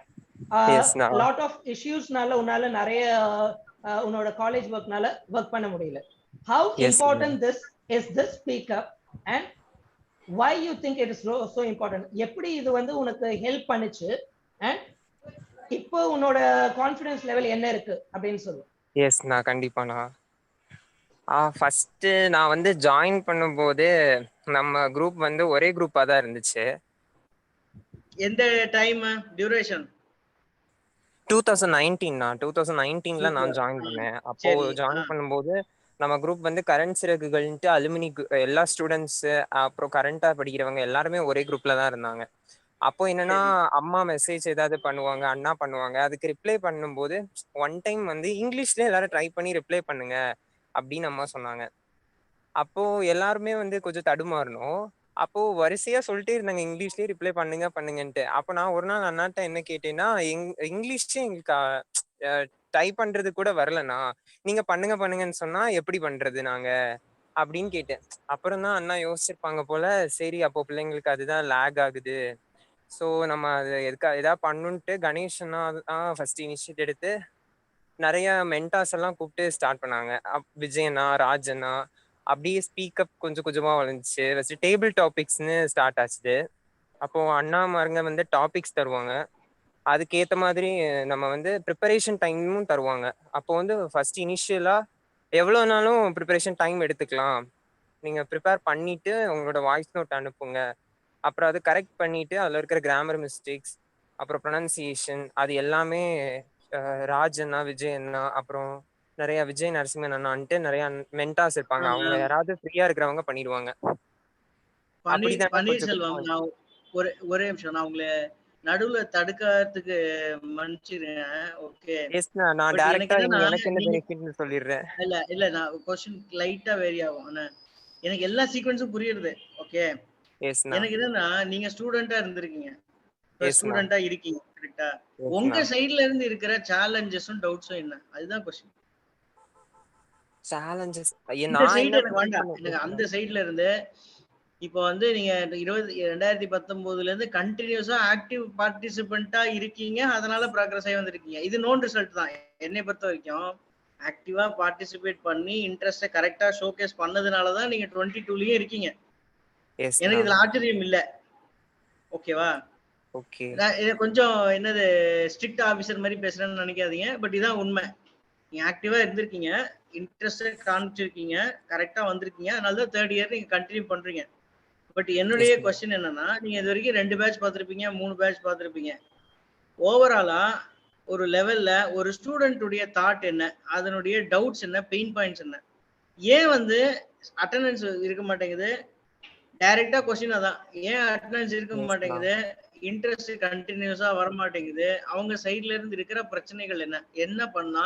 lot of issuesனால உன்னால நிறைய உன்னோட காலேஜ் ஒர்க்னால ஒர்க் பண்ண முடியல. How important is this speak up and why you think it is so important? எப்படி இது வந்து உனக்கு ஹெல்ப் பண்ணுச்சு and இப்போ உன்னோட கான்ஃபிடன்ஸ் லெவல் என்ன இருக்கு அப்படின்னு சொல்லு. எஸ், நான் கண்டிப்பாண்ணா. ஃபர்ஸ்ட் நான் வந்து ஜாயின் பண்ணும்போது நம்ம குரூப் வந்து ஒரே குரூப்பா தான் இருந்துச்சு. எந்த டைம் டியூரேஷன்? 2019ல நான் ஜாயின் பண்ணேன். அப்போ ஜாயின் பண்ணும்போது நம்ம குரூப் வந்து கரண்ட் சிறகுகள்ன்ட்டு அலுமினி எல்லா ஸ்டூடெண்ட்ஸ், அப்புறம் கரண்டா படிக்கிறவங்க எல்லாருமே ஒரே குரூப்ல தான் இருந்தாங்க. அப்போ என்னன்னா, அம்மா மெசேஜ் ஏதாவது பண்ணுவாங்க, அண்ணா பண்ணுவாங்க. அதுக்கு ரிப்ளை பண்ணும்போது ஒன் டைம் வந்து இங்கிலீஷ்ல எல்லாரும் ட்ரை பண்ணி ரிப்ளை பண்ணுங்க அப்படின்னு அம்மா சொன்னாங்க. அப்போ எல்லாருமே வந்து கொஞ்சம் தடுமாறணும். அப்போ வரிசையா சொல்லிட்டே இருந்தாங்க, இங்கிலீஷ்லயே ரிப்ளை பண்ணுங்கன்ட்டு. அப்போ நான் ஒரு நாள் அண்ணாட்ட என்ன கேட்டேன்னா, இங்கிலீஷ்லயே எங்களுக்கு டைப் பண்றது கூட வரலண்ணா, நீங்க பண்ணுங்கன்னு சொன்னா எப்படி பண்றது நாங்க அப்படின்னு கேட்டேன். அப்புறம் தான் அண்ணா யோசிச்சிருப்பாங்க போல, சரி அப்போ பிள்ளைங்களுக்கு அதுதான் லேக் ஆகுது, ஸோ நம்ம அது எதாவது பண்ணுன்ட்டு கணேஷன்னா ஃபர்ஸ்ட் இனிஷியேட் எடுத்து நிறைய மென்டாஸ் எல்லாம் கூப்பிட்டு ஸ்டார்ட் பண்ணாங்க. விஜயண்ணா, ராஜண்ணா, அப்படியே ஸ்பீக்கப் கொஞ்சம் கொஞ்சமா வளர்ந்துச்சு. ஃபர்ஸ்ட் டேபிள் டாபிக்ஸ்னு ஸ்டார்ட் ஆச்சு. அப்போ அண்ணாமாருங்க வந்து டாபிக்ஸ் தருவாங்க. அதுக்கேற்ற மாதிரி நம்ம வந்து ப்ரிப்பரேஷன் டைமும் தருவாங்க. அப்போ வந்து ஃபர்ஸ்ட் இனிஷியலா எவ்வளோ நாளும் ப்ரிப்பரேஷன் டைம் எடுத்துக்கலாம், நீங்க ப்ரிப்பேர் பண்ணிட்டு உங்களோட வாய்ஸ் நோட் அனுப்புங்க, அப்புறம் அது கரெக்ட் பண்ணிட்டு அதில் இருக்கிற கிராமர் மிஸ்டேக்ஸ், அப்புறம் ப்ரொனன்சியேஷன், அது எல்லாமே ராஜ் அண்ணா, விஜய் அண்ணா, அப்புறம் நிறைய விஜய் நரசிம்மன் அண்ணான்ட்டு நிறைய மென்டாஸ் இருப்பாங்க. அவங்க யாராவது ஃப்ரீயா இருக்கிறவங்க பண்ணிடுவாங்க. அப்படிதான் கொஞ்சம் பன்னீர்செல்வம், நான் ஒரே நிமிஷம், நான் உங்களை நடுவுல தடுக்கிறதுக்கு மன்னிச்சிருங்க. ஓகே, நான் டைரக்டா எனக்கு என்ன பெனிஃபிட்னு சொல்லிடுறேன். இல்ல நான் क्वेश्चन லைட்டா வேரி ஆகும். ஆனா எனக்கு எல்லா சீக்வென்ஸும் புரியுது. ஓகே, எனக்கு என்னன்னா நீங்க ஸ்டூடெண்டா இருந்திருக்கீங்க, ஸ்டூடெண்டா இருக்கீங்க கரெக்ட்டா? உங்க சைடுல இருந்து இருக்கிற சேலஞ்சஸும் டவுட்ஸும் என்ன, அதுதான் क्वेश्चन. சேலஞ்சஸ் இந்த சைடு எனக்கு வேண்டாம், எனக்கு அந்த சைடுல இருந்து இப்போ வந்து நீங்க 2019ல இருந்து கண்டினியூஸா ஆக்டிவ் பார்ட்டிசிபென்ட்டா இருக்கீங்க, அதனால ப்ராக்ரஸ் ஆகி வந்திருக்கீங்க. இது நோன் ரிசல்ட் தான் என்னை பொறுத்த வரைக்கும். ஆக்டிவா பார்ட்டிசிபேட் பண்ணி இன்ட்ரெஸ்ட்டை கரெக்டா ஷோகேஸ் பண்ணதுனால தான் நீங்க 22லயும் இருக்கீங்க. எனக்கு இதுல ஆச்சரியம் இல்ல. ஓகேவா? ஓகே, இது கொஞ்சம் என்னது ஸ்ட்ரிக்ட் ஆபீசர் மாதிரி பேசுறேன்னு நினைக்காதீங்க, பட் இதான் உண்மை. நீங்க ஆக்டிவா இருந்திருக்கீங்க, இன்ட்ரெஸ்ட் காமிச்சிருக்கீங்க, கரெக்டா வந்திருக்கீங்க, அதனால தான் 3rd இயர் நீங்க கண்டினியூ பண்றீங்க. பட் என்னுடைய क्वेश्चन என்னன்னா, நீங்க இது வரைக்கும் 2 பேட்ச் பார்த்திருப்பீங்க, 3 பேட்ச் பார்த்திருப்பீங்க. ஓவராலா ஒரு லெவல்ல ஒரு ஸ்டூடெண்ட் உடைய தாட் என்ன, அதனுடைய டவுட்ஸ் என்ன, பெயின் பாயிண்ட்ஸ் என்ன, ஏன் வந்து அட்டெண்டன்ஸ் இருக்க மாட்டேங்குது? டைரக்டா क्वेश्चन அதான், ஏன் அட்டெண்டன்ஸ் இருக்க மாட்டேங்குது, இன்ட்ரெஸ்ட் கண்டினியூஸா வர மாட்டேங்குது, அவங்க சைடுல இருந்து இருக்கிற பிரச்சனைகள் என்ன, என்ன பண்ணா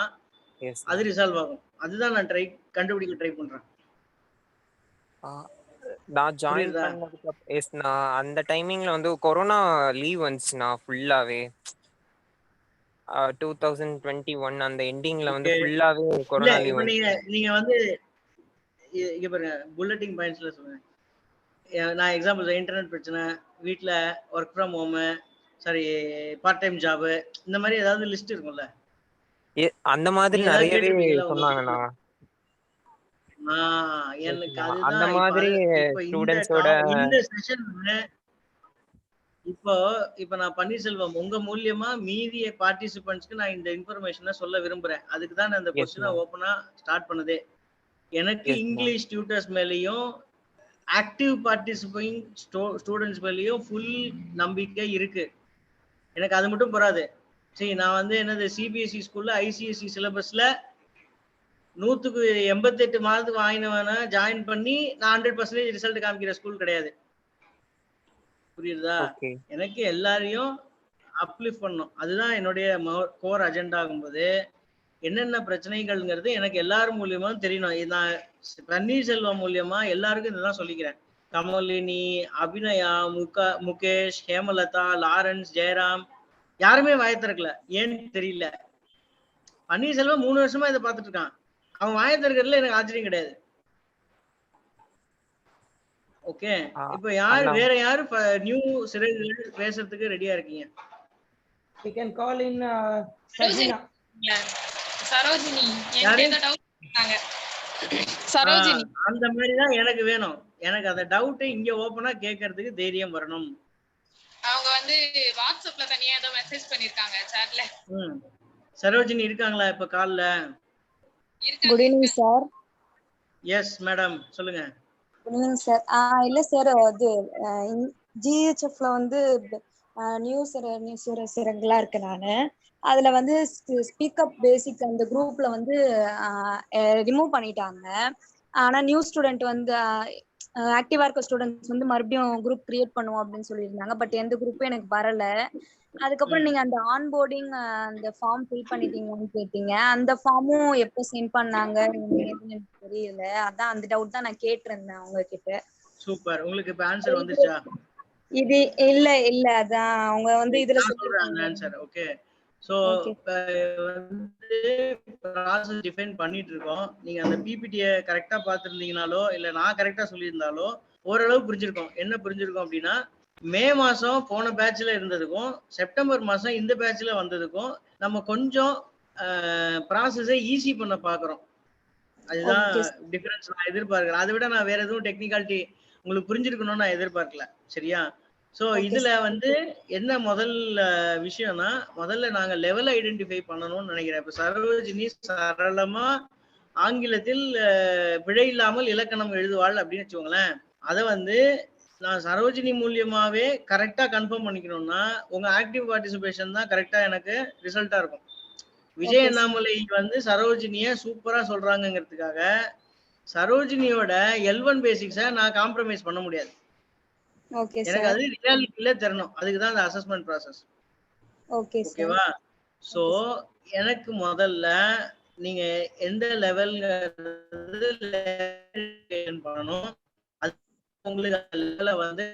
அது ரிசால்வ் ஆகும்? அதுதான் நான் கண்டுபிடிக்க ட்ரை பண்றேன். நான் ஜாயின் பண்ணதுக்கு நான் அந்த டைமிங்ல வந்து கொரோனா லீவ் வந்துச்சுண்ணா ஃபுல்லாவே. 2021 அந்த எண்டிங்ல வந்து ஃபுல்லாவே கொரோனா லீவ். நீங்க வந்து இங்க பாருங்க, புல்லட்டிங் பாயிண்ட்ஸ்ல சொல்லுங்க. நான் எக்ஸாம்பிள், இன்டர்நெட் பிரச்சனை, வீட்ல work from home, sorry part time job, இந்த மாதிரி ஏதாவது லிஸ்ட் இருக்கும்ல? அந்த மாதிரி நிறையவே சொன்னாங்கண்ணா. எனக்கு அந்த மாதிரி ஸ்டூடண்ட்ஸோட இந்த செஷன்ல இப்போ நான் பன்னீர்செல்வம் உங்க மூலியமா மீதிய பார்ட்டிசிபென்ட்ஸ்க்கு நான் இந்த இன்ஃபர்மேஷனை சொல்ல விரும்புறேன். அதுக்கு தான் நான் இந்த क्वेश्चन ஓபனா ஸ்டார்ட் பண்ணதே. எனக்கு இங்கிலீஷ் டியூட்டர்ஸ் மேலயும் ஆக்டிவ் பார்ட்டிசிபிங் ஸ்டூடெண்ட்ஸ் மேலயும் ஃபுல் நம்பிக்கை இருக்கு. எனக்கு அது மட்டும் போறாது. சரி, நான் வந்து என்னது சிபிஎஸ்இ ஸ்கூல்ல ஐசிஎஸ்இ சிலபஸ்ல 100க்கு 88 மார்க் வாங்கினவன ஜாயின் பண்ணி நான் 100% ரிசல்ட் காமிக்கிற ஸ்கூல் கிடையாது. புரியுதா? எனக்கு எல்லாரையும் அப்லிஃப்ட் பண்ணணும், அதுதான் என்னுடைய கோர் அஜெண்டா ஆகும்போது என்னென்ன பிரச்சனைகள்ங்கிறது எனக்கு எல்லாரும் மூலியமா தெரியணும். நான் பன்னீர்செல்வம் மூலியமா எல்லாருக்கும் இதுதான் சொல்லிக்கிறேன். கமலினி, அபிநயா, முகேஷ், ஹேமலதா, லாரன்ஸ், ஜெயராம் யாருமே வாய திறக்கல. ஏன்னு தெரியல. பன்னீர்செல்வம் 3 வருஷமா இதை பார்த்துட்டு இருக்கான். அவன் வாய திறக்கிறதுல எனக்கு ஆச்சரியம் கிடையாது. ஓகே, இப்போ வேற யாரு நியூ சிறகுகள் பேசுறதுக்கு ரெடியா இருக்கீங்க? We can call in Sajina. Sarojini, எனக்கு டவுட் இருக்காங்க. சரோஜினி, அந்த மாதிரி தான் எனக்கு வேணும். எனக்கு அந்த டவுட் இங்க ஓபனா கேட்கிறதுக்கு தைரியம் வரணும். அவங்க வந்து வாட்ஸ்அப்ல தனியா ஏதோ மெசேஜ் பண்ணிருக்காங்க சாட்ல. சரோஜினி இருக்காங்களா இப்ப கால்ல? Good evening sir. Yes madam, சொல்லுங்க. Good evening sir. இல்ல சார், அது ஜிஹெச்எஃப்ல வந்து நியூஸ் சிறங்களா இருக்கு. நானு அதுல வந்து ஸ்பீக்கப் பேசிக் அந்த குரூப்ல வந்து ரிமூவ் பண்ணிட்டாங்க. ஆனா நியூ ஸ்டூடெண்ட் வந்து ஆக்டிவா இருக்க ஸ்டூடெண்ட்ஸ் வந்து மறுபடியும் குரூப் கிரியேட் பண்ணுவோம் அப்படின்னு சொல்லியிருந்தாங்க. பட் எந்த குரூப்பும் எனக்கு வரல. அதுக்கப்புறம் நீங்க அந்த ஆன்போர்டிங் அந்த ஃபார்ம் ஃபில் பண்ணிட்டீங்கன்னு கேட்டீங்க. அந்த ஃபார்மும் எப்போ சென்ட் பண்ணாங்க எனக்கு தெரியல. அதான் அந்த டவுட் தான் நான் கேட்டிருந்தேன் உங்ககிட்ட. சூப்பர், உங்களுக்கு இப்ப ஆன்சர் வந்துச்சா? இது இல்ல அதான் அவங்க வந்து இதுல சொல்றாங்க ஆன்சர். ஓகே, சோ வந்து ப்ராசஸ் டிஃபைன் பண்ணிட்டு இருக்கோம். நீங்க அந்த பிபிடியை கரெக்டா பார்த்திருந்தீங்கனாலோ இல்ல நான் கரெக்டா சொல்லியிருந்தாலோ ஓரளவு புரிஞ்சிருக்கோம். என்ன புரிஞ்சிருக்கோம் அப்படின்னா, மே மாசம் போன பேட்ச்ல இருந்ததுக்கும் செப்டம்பர் மாசம் இந்த பேட்ச்ல வந்ததுக்கும் நம்ம கொஞ்சம் ப்ராசஸை ஈஸி பண்ண பாக்குறோம். அதுதான் டிஃபரன்ஸ் நான் எதிர்பார்க்கிறேன். அதை விட நான் வேற எதுவும் டெக்னிக்காலிட்டி உங்களுக்கு புரிஞ்சிருக்கணும்னு நான் எதிர்பார்க்கல. சரியா? ஸோ இதுல வந்து என்ன முதல் விஷயம்னா, முதல்ல நாங்க லெவல் ஐடென்டிஃபை பண்ணணும்னு நினைக்கிறேன். இப்ப சரோஜினி சரளமா ஆங்கிலத்தில் பிழை இல்லாமல் இலக்கணம் எழுதுவாள் அப்படின்னு வச்சுக்கோங்களேன். அதை வந்து நான் சரோஜினி மூலியமாவே கரெக்டா கன்ஃபார்ம் பண்ணிக்கணும்னா உங்க ஆக்டிவ் பார்ட்டிசிபேஷன் தான் கரெக்டா எனக்கு ரிசல்ட்டா இருக்கும். விஜய் அண்ணாமலை வந்து சரோஜினிய சூப்பரா சொல்றாங்கிறதுக்காக சரோஜினியோட L1 பேசிக்ஸை நான் காம்ப்ரமைஸ் பண்ண முடியாது. எனக்கு அது ரியாலிட்டியில தெரியணும். அதுக்கு தான் அந்த அசஸ்மெண்ட் ப்ராசஸ். ஓகேவா? ஸோ எனக்கு முதல்ல நீங்க எந்த லெவல் பண்ணணும், அது உங்களுக்கு லெவல வந்து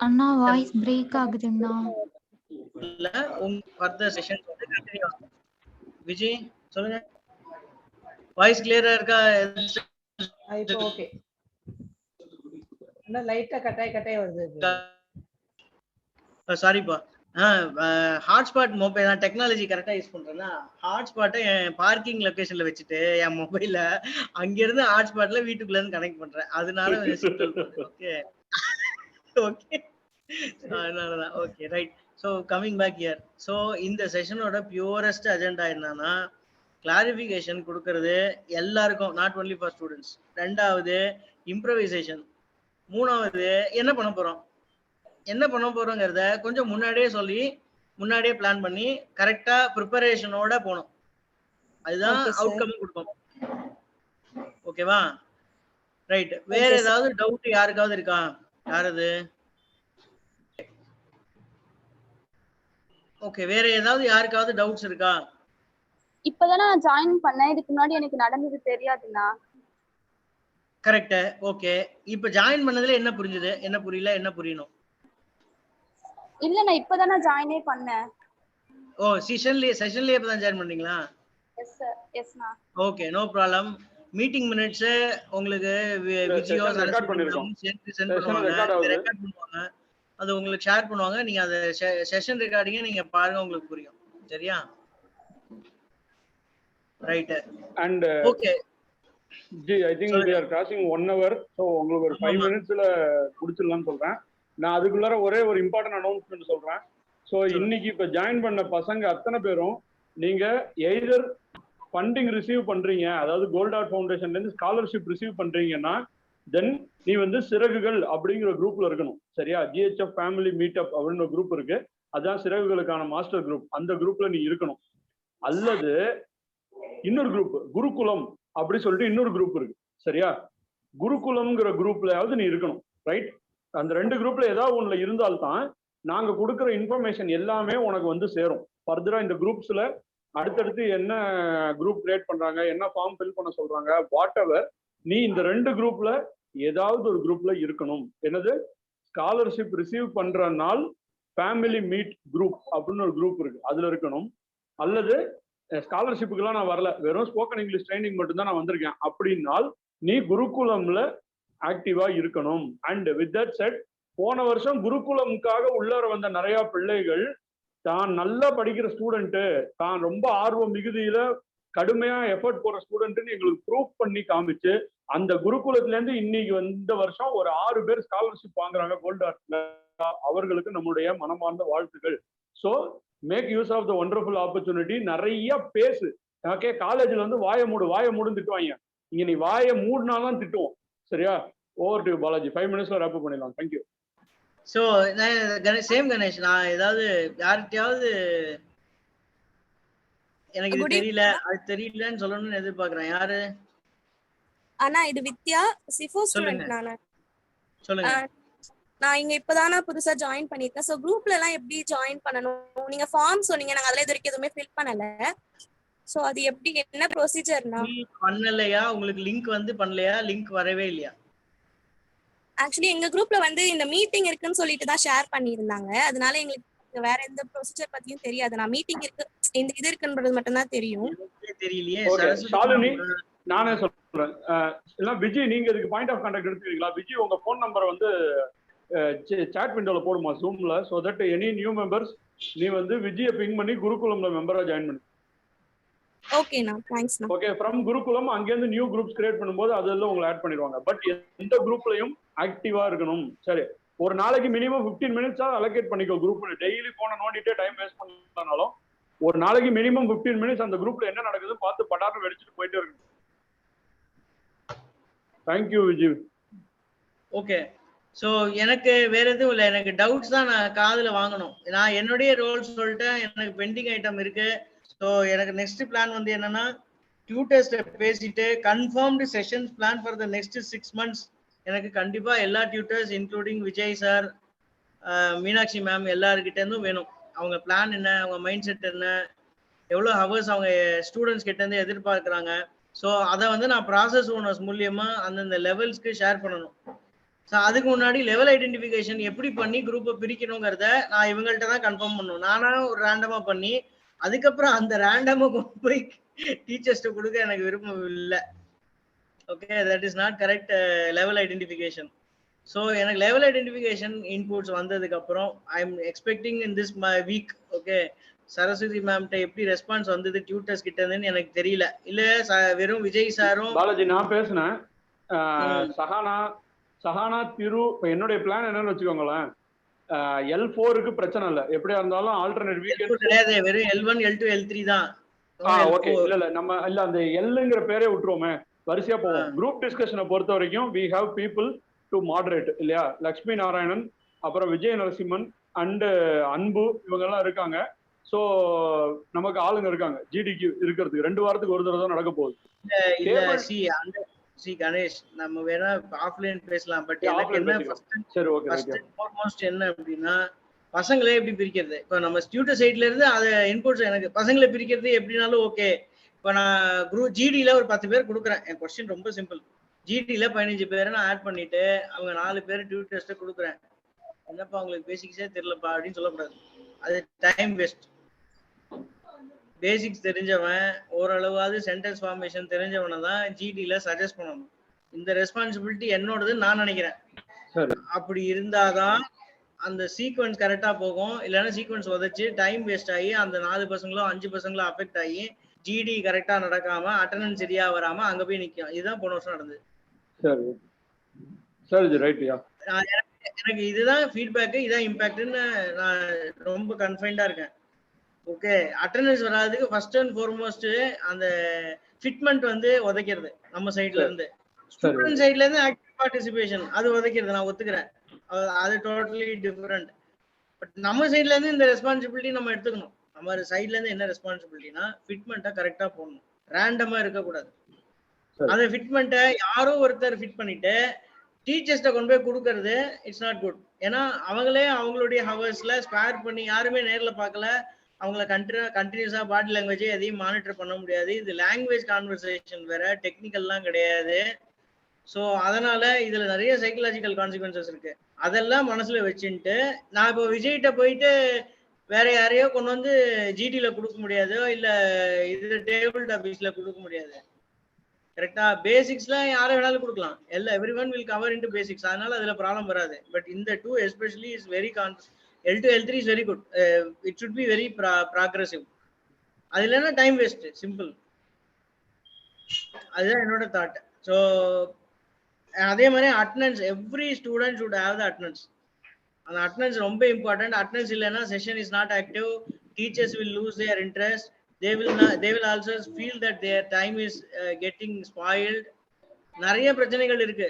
அண்ணா வாய்ஸ் பிரேக் ஆகுதுண்ணா. உங்க ஃபர்தர் செஷன் வந்து கண்டினியூ ஆகும். விஜய் சொல்லுங்க. வாய்ஸ் கிளியரா இருக்கா? இப்போ ஓகே. அண்ணா லைட்டா கட்டாய் வருது. சாரிப்பா. ஹாட்ஸ்பாட் மொபைல் நான் டெக்னாலஜி கரெக்டா யூஸ் பண்றேன்னா ஹாட்ஸ்பாட்டை என் பார்க்கிங் லொகேஷன்ல வச்சுட்டு என் மொபைல்ல அங்கிருந்து ஹாட்ஸ்பாட்ல வீட்டுக்குள்ள இருந்து கனெக்ட் பண்றேன். அதனால ஓகே ஓகே அதனாலதான். Okay right. So coming back here. So இந்த செஷனோட பியூரஸ்ட் அஜெண்டா என்னன்னா கிளாரிஃபிகேஷன் கொடுக்கறது எல்லாருக்கும், நாட் ஒன்லி ஃபார் ஸ்டூடெண்ட்ஸ். ரெண்டாவது இம்ப்ரவைசேஷன். மூணாவது என்ன பண்ண போறோங்கிறத கொஞ்சம் முன்னாடியே சொல்லி முன்னாடியே பிளான் பண்ணி கரெக்டா ப்ரிப்பரேஷனோட போகணும். அதுதான் அவுட்கம் கொடுப்போம். ஓகேவா? ரைட். வேற ஏதாவது டவுட் யாருக்காவது இருக்கா? யாரது? ஓகே, வேற ஏதாவது யாருக்காவது டவுட்ஸ் இருக்கா? இப்பதானே நான் ஜாயின் பண்ணேன். இதுக்கு முன்னாடி எனக்கு நடந்தது தெரியாதுண்ணா. கரெக்ட். ஓகே, இப்ப ஜாயின் பண்ணதுல என்ன புரிஞ்சது, என்ன புரியல, என்ன புரியணும்? இல்ல நான் இப்பதானே ஜாயினே பண்ணேன். ஓ, செஷன்லயே இப்பதான் ஜாயின் பண்ணீங்களா? Yes sir. எஸ்ண்ணா. Okay, no problem. Meeting minutes உங்களுக்கு விஜியோ சென்ட் பண்ணுவாங்க, ரெக்கார்ட் பண்ணுவாங்க. அது உங்களுக்கு ஷேர் பண்ணுவாங்க. நீங்க அந்த செஷன் ரெக்கார்டிங்க நீங்க பாருங்க, உங்களுக்கு புரியும். சரியா? Right. And okay G, I think we are crossing 1 hour. So உங்களுக்கு ஒரு 5 minutesல முடிச்சிடலாம்னு சொல்றேன். நான் அதுக்குள்ளார ஒரே ஒரு இம்பார்ட்டன்ட் அனௌன்ஸ்மெண்ட் சொல்றேன். ஸோ இன்னைக்கு இப்ப ஜாயின் பண்ண பசங்க அத்தனை பேரும் நீங்க எய்தர் ஃபண்டிங் ரிசீவ் பண்றீங்க, அதாவது கோல்ட் ஆர்ட் ஃபவுண்டேஷன்ல இருந்து ஸ்காலர்ஷிப் ரிசீவ் பண்றீங்கன்னா தென் நீ வந்து சிறகுகள் அப்படிங்கிற குரூப்ல இருக்கணும். சரியா? GHF ஃபேமிலி மீட்டப் அப்படின்னு ஒரு குரூப் இருக்கு. அதான் சிறகுகளுக்கான மாஸ்டர் குரூப். அந்த குரூப்ல நீ இருக்கணும். அல்லது இன்னொரு குரூப் குருகுலம் அப்படி சொல்லிட்டு இன்னொரு குரூப் இருக்கு. சரியா? குருகுலம்ங்கிற குரூப்லயாவது நீ இருக்கணும். ரைட்? அந்த 2 குரூப்ல ஏதாவது ஒண்ணுல இருந்தால்தான் நாங்க கொடுக்குற இன்ஃபர்மேஷன் எல்லாமே உனக்கு வந்து சேரும். ஃபர்தரா இந்த குரூப்ஸ்ல அடுத்தடுத்து என்ன குரூப் கிரியேட் பண்றாங்க, என்ன ஃபார்ம் ஃபில் பண்ண சொல்றாங்க, வாட் எவர், நீ இந்த 2 குரூப்ல ஏதாவது ஒரு குரூப்ல இருக்கணும். என்னது? ஸ்காலர்ஷிப் ரிசீவ் பண்ற நாள் ஃபேமிலி மீட் குரூப் அப்படின்னு ஒரு குரூப் இருக்கு, அதுல இருக்கணும். அல்லது ஸ்காலர்ஷிப்புக்கெல்லாம் நான் வரல, வெறும் ஸ்போக்கன் இங்கிலீஷ் ட்ரைனிங் மட்டும்தான் நான் வந்திருக்கேன் அப்படின்னால் நீ குருகுலம்ல ஆக்டிவா இருக்கணும். அண்ட் வித் தட் செட், போன வருஷம் குருகுலமுக்காக உள்ளார வந்த நிறைய பிள்ளைகள் தான் நல்லா படிக்கிற ஸ்டூடெண்ட்டு, தான் ரொம்ப ஆர்வம் மிகுதியில கடுமையா எஃபர்ட் போற ஸ்டூடெண்ட்னு எங்களுக்கு ப்ரூஃப் பண்ணி காமிச்சு அந்த குருகுலத்துல இருந்து இன்னைக்கு இந்த வருஷம் ஒரு 6 பேர் ஸ்காலர்ஷிப் வாங்குறாங்க கோல்ட் ஆர்ட்ல. அவர்களுக்கு நம்முடைய மனமார்ந்த வாழ்த்துக்கள். So make use of the wonderful opportunity. நிறைய பேசு. ஓகே, காலேஜ்ல வந்து வாயை மூடுன்னு திட்டுவாங்க. இங்க நீ வாயை மூடினாதான் திட்டுவோம். சரியா? Over to Balaji. 5 minutesல ரேப் பண்ணிடலாம். தேங்க்யூ. ஸோ சேம் கணேஷ், நான் ஏதாவது யார்கிட்டயாவது எனக்கு இது தெரியல அது தெரியலன்னு சொல்லணும்னு எதிர்பார்க்கிறேன். யாரு? அண்ணா இது வித்யா, சிஃபோ ஸ்டூடண்ட் நானு. சொல்லுங்க. நான் இங்க இப்பதானே புதுசா ஜாயின் பண்ணிருக்கேன். சோ குரூப்ல எல்லாம் எப்படி ஜாயின் பண்ணணும்? நீங்க ஃபார்ம் சொன்னீங்க, நாங்க அதுல இது வரைக்கும் எதுவுமே ஃபில் பண்ணல. சோ அது எப்படி, என்ன ப்ரொசீஜர்னா? பண்ணலையா? உங்களுக்கு லிங்க் வந்து பண்ணலையா? லிங்க் வரவே இல்லையா? ஆக்சுவலி எங்க குரூப்ல வந்து இந்த மீட்டிங் இருக்குன்னு சொல்லிட்டு தான் ஷேர் பண்ணியிருந்தாங்க. அதனால எங்களுக்கு வேற எந்த ப்ரொசீஜர் பத்தியும் தெரியாது. நான் மீட்டிங் இருக்கு, இந்த இது இருக்குன்றது மட்டும் தான் தெரியும். தெரியலையே. ஷாலினி, நானே சொல்றேன். இல்ல விஜய், நீங்க இதுக்கு பாயிண்ட் ஆஃப் கான்டாக்ட் எடுத்துக்கிறீங்களா? விஜய் உங்க போன் நம்பரை வந்து சாட் விண்டோல போடுமா ஜூம்ல, so that any new members நீ வந்து விஜயை பிங் பண்ணி குருகுலம்ல மெம்பரா ஜாயின் பண்ணு. ஓகேண்ணா தேங்க்ஸ்ண்ணா. ஓகே, ஃப்ரம் குருகுலம் அங்கேருந்து நியூ குரூப்ஸ் கிரியேட் பண்ணும்போது அதெல்லாம் உங்களை ஆட் பண்ணிடுவாங்க. பட் எந்த குரூப்லயும் ஆக்டிவா இருக்கணும். சரி, ஒரு நாளைக்கு மினிமம் 15 மினிட்ஸா அலோகேட் பண்ணிக்கோ குரூப்ல. டெய்லி போன நோண்டிட்டே டைம் வேஸ்ட் பண்ணாலும் ஒரு நாளைக்கு மினிமம் 15 மினிட்ஸ் அந்த குரூப்ல என்ன நடக்குது பார்த்து படாரம் வெடிச்சுட்டு போயிட்டே இருக்கணும். தேங்க்யூ விஜய். ஓகே, ஸோ எனக்கு வேற எதுவும் இல்லை. எனக்கு டவுட்ஸ் தான் நான் காதில் வாங்கணும். நான் என்னுடைய ரோல் சொல்லிட்டேன், எனக்கு பெண்டிங் ஐட்டம் இருக்கு. ஸோ எனக்கு நெக்ஸ்ட் பிளான் வந்து என்னன்னா, டியூட்டர்ஸ்ட பேசிட்டு confirmed sessions plan for the next 6 months. எனக்கு கண்டிப்பா எல்லா tutors including Vijay sir, Meenakshi ma'am எல்லாருக்கிட்ட இருந்தும் வேணும். அவங்க பிளான் என்ன, அவங்க மைண்ட் செட் என்ன, எவ்வளோ ஹவர்ஸ் அவங்க ஸ்டூடெண்ட்ஸ் கிட்ட இருந்து எதிர்பார்க்குறாங்க. ஸோ அதை வந்து நான் ப்ராசஸ் ஓனர்ஸ் மூலியமா அந்தந்த லெவல்ஸ்க்கு ஷேர் பண்ணணும். ஸோ அதுக்கு முன்னாடி லெவல் ஐடென்டிஃபிகேஷன் எப்படி பண்ணி குரூப்பை பிரிக்கணுங்கிறத நான் இவங்கள்ட்ட தான் கன்ஃபார்ம் பண்ணணும். நானா ஒரு ரேண்டமாக பண்ணி அதுக்கப்புறம் அந்த ரேண்டமாக கொண்டு போய் டீச்சர்ஸ்ட்டு கொடுக்க எனக்கு விருப்பம் இல்லை. Okay, that is not correct level identification. So எனக்கு லெவல் ஐடென்டிஃபிகேஷன் இன்புட்ஸ் வந்ததுக்கு அப்புறம் I am expecting in this week. Okay, Saraswati மேம்கிட்ட எப்படி ரெஸ்பான்ஸ் வந்தது டியூட்டர்ஸ் கிட்ட இருந்துன்னு எனக்கு தெரியல. இல்ல வெறும் விஜய் சாரும் பாலாஜி நான் பேசினேன். சஹானா திரு என்னுடைய பிளான் என்னன்னு வச்சுக்கோங்களேன். L4க்கு பிரச்சனை இல்லை, எப்படியா இருந்தாலும் ஆல்டர்னேட் வீக்கெண்ட் கிடையாது, வெறும் L1 L2 L3 தான். ஓகே, இல்ல நம்ம இல்ல அந்த எல்லுங்கிற பேரே விட்டுருவோமே, வரிசையா போவோம். குரூப் டிஸ்கஷனை பொறுத்த வரைக்கும் we have people to moderate இல்லையா. லக்ஷ்மி நாராயணன், அப்புறம் விஜய் நரசிம்மன் அண்ட் அன்பு இவங்க எல்லாம் இருக்காங்க. ஸோ நமக்கு ஆளுங்க இருக்காங்க ஜிடிக்கு இருக்கிறதுக்கு. 2 வாரத்துக்கு ஒரு தடவை தான் நடக்க போகுது. கணேஷ், நம்ம வேணா ஆஃப்லைன் பேசலாம். பட் எனக்கு என்ன ஃபர்ஸ்ட் ஃபார்மோஸ்ட் என்ன அப்படின்னா, பசங்களே எப்படி பிரிக்கிறது. இப்போ நம்ம ஸ்டூடெண்ட் சைட்ல இருந்து அதை இன்புட்ஸ் எனக்கு பசங்களை பிரிக்கிறது எப்படினாலும் ஓகே. இப்போ நான் குரூப் ஜிடியில் ஒரு 10 பேர் கொடுக்குறேன். என் கொஸ்டின் ரொம்ப சிம்பிள். ஜிடியில் 15 பேரை நான் ஆட் பண்ணிட்டு அவங்க 4 பேர் டியூட்டர்ஸ்ட்டை கொடுக்குறேன். என்னப்பா அவங்களுக்கு பேசிக்ஸே தெரியலப்பா அப்படின்னு சொல்லக்கூடாது, அது டைம் வேஸ்ட். பேசிக்ஸ் தெரிஞ்சவன், ஓரளவாவது சென்டென்ஸ் ஃபார்மேஷன் தெரிஞ்சவனை தான் ஜிடியில் சஜஸ்ட் பண்ணணும். இந்த ரெஸ்பான்சிபிலிட்டி என்னோடதுன்னு நான் நினைக்கிறேன். அப்படி இருந்தாதான் அந்த சீக்வன்ஸ் கரெக்டாக போகும். இல்லைன்னா சீக்வன்ஸ் உதச்சு டைம் வேஸ்ட் ஆகி அந்த 4 பசங்களோ 5 பசங்களோ அஃபெக்ட் ஆகி ஜிடி கரெக்டாக நடக்காம அட்டெண்டன்ஸ் சரியா வராம அங்கே போய் நிற்கும். இதுதான் போன வருஷம் நடந்தது. எனக்கு இதுதான் ஃபீட்பேக்கு, இதான் இம்பாக்ட்னு நான் ரொம்ப கன்ஃபைண்டா இருக்கேன். ஓகே, அட்டெண்டன்ஸ் வராதுக்கு ஃபர்ஸ்ட் அண்ட் ஃபார்மோஸ்ட் அந்த ஃபிட்மெண்ட் வந்து உதைக்கிறது நம்ம சைட்ல இருந்து. ஸ்டூடெண்ட் சைட்ல இருந்து ஆக்டிவ் பார்ட்டிசிபேஷன் அது உதைக்கிறது நான் ஒத்துக்கிறேன், அது டோட்டலி டிஃபரெண்ட். பட் நம்ம சைட்ல இருந்து இந்த ரெஸ்பான்சிபிலிட்டி நம்ம எடுத்துக்கணும். நம்ம சைட்ல இருந்து என்ன ரெஸ்பான்சிபிலிட்டினா ஃபிட்மெண்ட்டை கரெக்டா போடணும், ரேண்டமா இருக்கக்கூடாது. அந்த ஃபிட்மெண்ட்டை யாரோ ஒருத்தர் ஃபிட் பண்ணிட்டு டீச்சர்ஸ்ட கொண்டு போய் கொடுக்கறது இட்ஸ் நாட் குட். ஏன்னா அவங்களே அவங்களுடைய ஹவர்ஸ்ல ஸ்பேர் பண்ணி யாருமே நேரில் பார்க்கல, அவங்கள கண்டினியூஸா பாடி லாங்குவேஜ் எதையும் மானிட்டர் பண்ண முடியாது. இது லாங்குவேஜ் கான்வர்சேஷன் வேற, டெக்னிக்கல்லாம் கிடையாது. ஸோ அதனால இதுல நிறைய சைக்கலாஜிக்கல் கான்சிக்வன்சஸ் இருக்கு. அதெல்லாம் மனசுல வச்சுட்டு நான் இப்போ விஜய்கிட்ட போயிட்டு வேற யாரையோ கொண்டு வந்து ஜிடியில கொடுக்க முடியாதோ இல்ல இது டேபிள் டாபிக்ஸ்ல கொடுக்க முடியாது. கரெக்டா, பேசிக்ஸ்லாம் யாரை வேணாலும் கொடுக்கலாம், every one will cover into basics. அதனால அதுல ப்ராப்ளம் வராது. பட் இந்த 2 especially is very L2 L3 is very good. It should be very progressive. அது இல்லைன்னா டைம் வேஸ்ட், சிம்பிள். அதுதான் என்னோட தாட். ஸோ அதே மாதிரி attendance, every student should have the attendance. அந்த அட்டெண்டன்ஸ் ரொம்ப இம்பார்ட்டன்ட். அட்டெண்டன்ஸ் இல்லைன்னா session is not active, teachers will lose there interest. They will also feel that their time is getting spoiled. நிறைய பிரச்சனைகள் இருக்கு.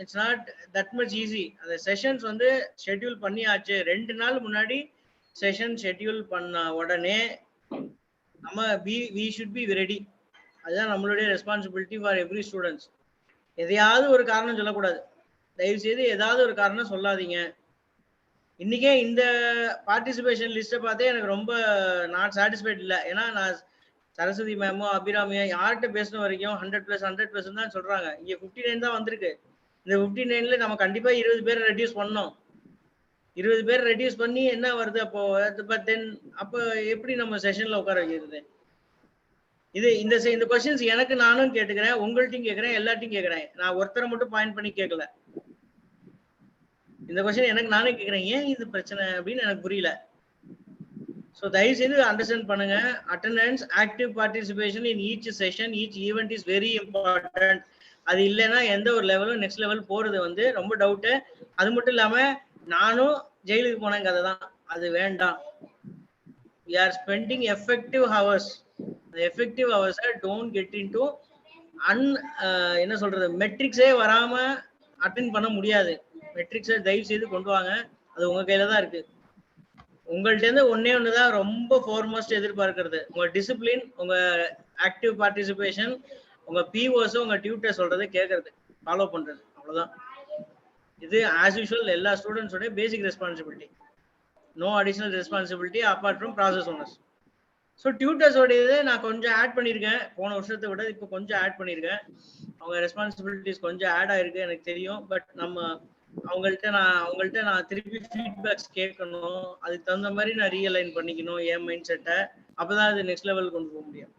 It's not that much easy. அந்த sessions வந்து schedule பண்ணியாச்சு, 2 நாள் முன்னாடி செஷன் ஷெட்யூல் பண்ண உடனே நம்ம we should be ready. அதுதான் நம்மளுடைய ரெஸ்பான்சிபிலிட்டி ஃபார் எவ்ரி ஸ்டூடெண்ட்ஸ். எதையாவது ஒரு காரணம் சொல்லக்கூடாது, தயவு செய்து ஏதாவது ஒரு காரணம் சொல்லாதீங்க. இன்னைக்கே இந்த பார்ட்டிசிபேஷன் லிஸ்ட்டை பார்த்தே எனக்கு ரொம்ப நாட் சாட்டிஸ்ஃபைட் இல்லை. ஏன்னா நான் சரஸ்வதி மேமோ அபிராமியோ யார்கிட்ட பேசின வரைக்கும் 100% தான் சொல்றாங்க. இங்கே 59 தான் வந்திருக்கு. இந்த 59ல நம்ம கண்டிப்பா 20 பேர் ரெடியூஸ் பண்ணோம். 20 பேர் ரெடியூஸ் பண்ணி என்ன வருது அப்போ? அப்போ எப்படி நம்ம செஷன்ல உட்கார வைக்கிறது? இது இந்த கொஸ்டின்ஸ் எனக்கு நானும் கேட்டுக்கிறேன், உங்கள்ட்டையும் கேட்கிறேன், எல்லாத்தையும் கேட்கிறேன். நான் ஒருத்தரை மட்டும் பாயிண்ட் பண்ணி கேட்கல. இந்த கொஸ்டின் எனக்கு நானே கேட்கிறேன், ஏன் இது பிரச்சனை அப்படின்னு எனக்கு புரியல. ஸோ தயவு செய்து அண்டர்ஸ்டாண்ட் பண்ணுங்க. Attendance, active participation in each session, each event is very important. அது இல்லைன்னா எந்த ஒரு லெவலும் நெக்ஸ்ட் லெவல் போறது வந்து ரொம்ப டவுட்டு. அது மட்டும் இல்லாம நானும் ஜெயிலுக்கு போன கதை தான், அது வேண்டாம். we are spending effective hours. the effective hours don't get into என்ன சொல்றது மெட்ரிக்ஸே வராம அட்டென்ட் பண்ண முடியாது. மெட்ரிக்ஸை தயவு செய்து கொண்டு வாங்க, அது உங்க கையில தான் இருக்கு. உங்கள்ட்ட இருந்து ஒண்ணுதான் ரொம்ப ஃபோர்மோஸ்ட் எதிர்பார்க்கிறது, உங்க டிசிப்ளின், உங்க ஆக்டிவ் பார்ட்டிசிபேஷன், உங்க பிஓஸ், உங்க டியூட்டர் சொல்றதை கேட்கறது, ஃபாலோ பண்றது, அவ்வளவுதான். இது ஆஸ் யூஷுவல் எல்லா ஸ்டூடெண்ட்ஸோட basic responsibility. No additional responsibility apart from process owners. So டியூட்டர்ஸோட இது நான் கொஞ்சம் ஆட் பண்ணியிருக்கேன், போன வருஷத்தை விட இப்போ கொஞ்சம் ஆட் பண்ணியிருக்கேன். அவங்க ரெஸ்பான்சிபிலிட்டிஸ் கொஞ்சம் ஆட் ஆயிருக்கு எனக்கு தெரியும். பட் நம்ம அவங்கள்ட்ட நான் திருப்பி ஃபீட்பேக்ஸ் கேட்கணும், அதுக்கு தகுந்த மாதிரி நான் ரீஅலைன் பண்ணிக்கணும் என் மைண்ட் செட்டை. அப்போதான் அது நெக்ஸ்ட் லெவல் கொண்டு போக முடியும்.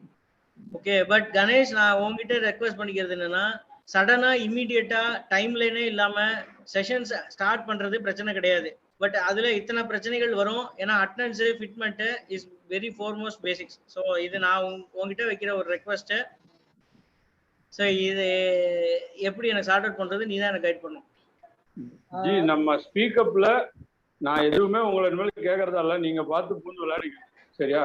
ஓகே, பட் கணேஷ், நான் உங்ககிட்ட ரெக்வஸ்ட் பண்ணிக்கிறது என்னன்னா, சடனா இம்மீடியட்டா டைம் லைனே இல்லாம செஷன்ஸ் ஸ்டார்ட் பண்றது பிரச்சனை கிடையாது. பட் அதுல இத்தனை பிரச்சனைகள் வரும். ஏன்னா attendance, fitment is very foremost basics. So இது நான் உங்ககிட்ட வைக்கிற ஒரு ரெக்வஸ்ட். ஸோ இது எப்படி எனக்கு சார்ட் அவுட் பண்றது, நீ தான் எனக்கு கைட் பண்ணும். ஜி, நம்ம ஸ்பீக்கப்ல நான் எதுவுமே உங்களை மேல கேட்கறதா இல்ல, நீங்க பார்த்து பூந்து விளையாடுங்க, சரியா?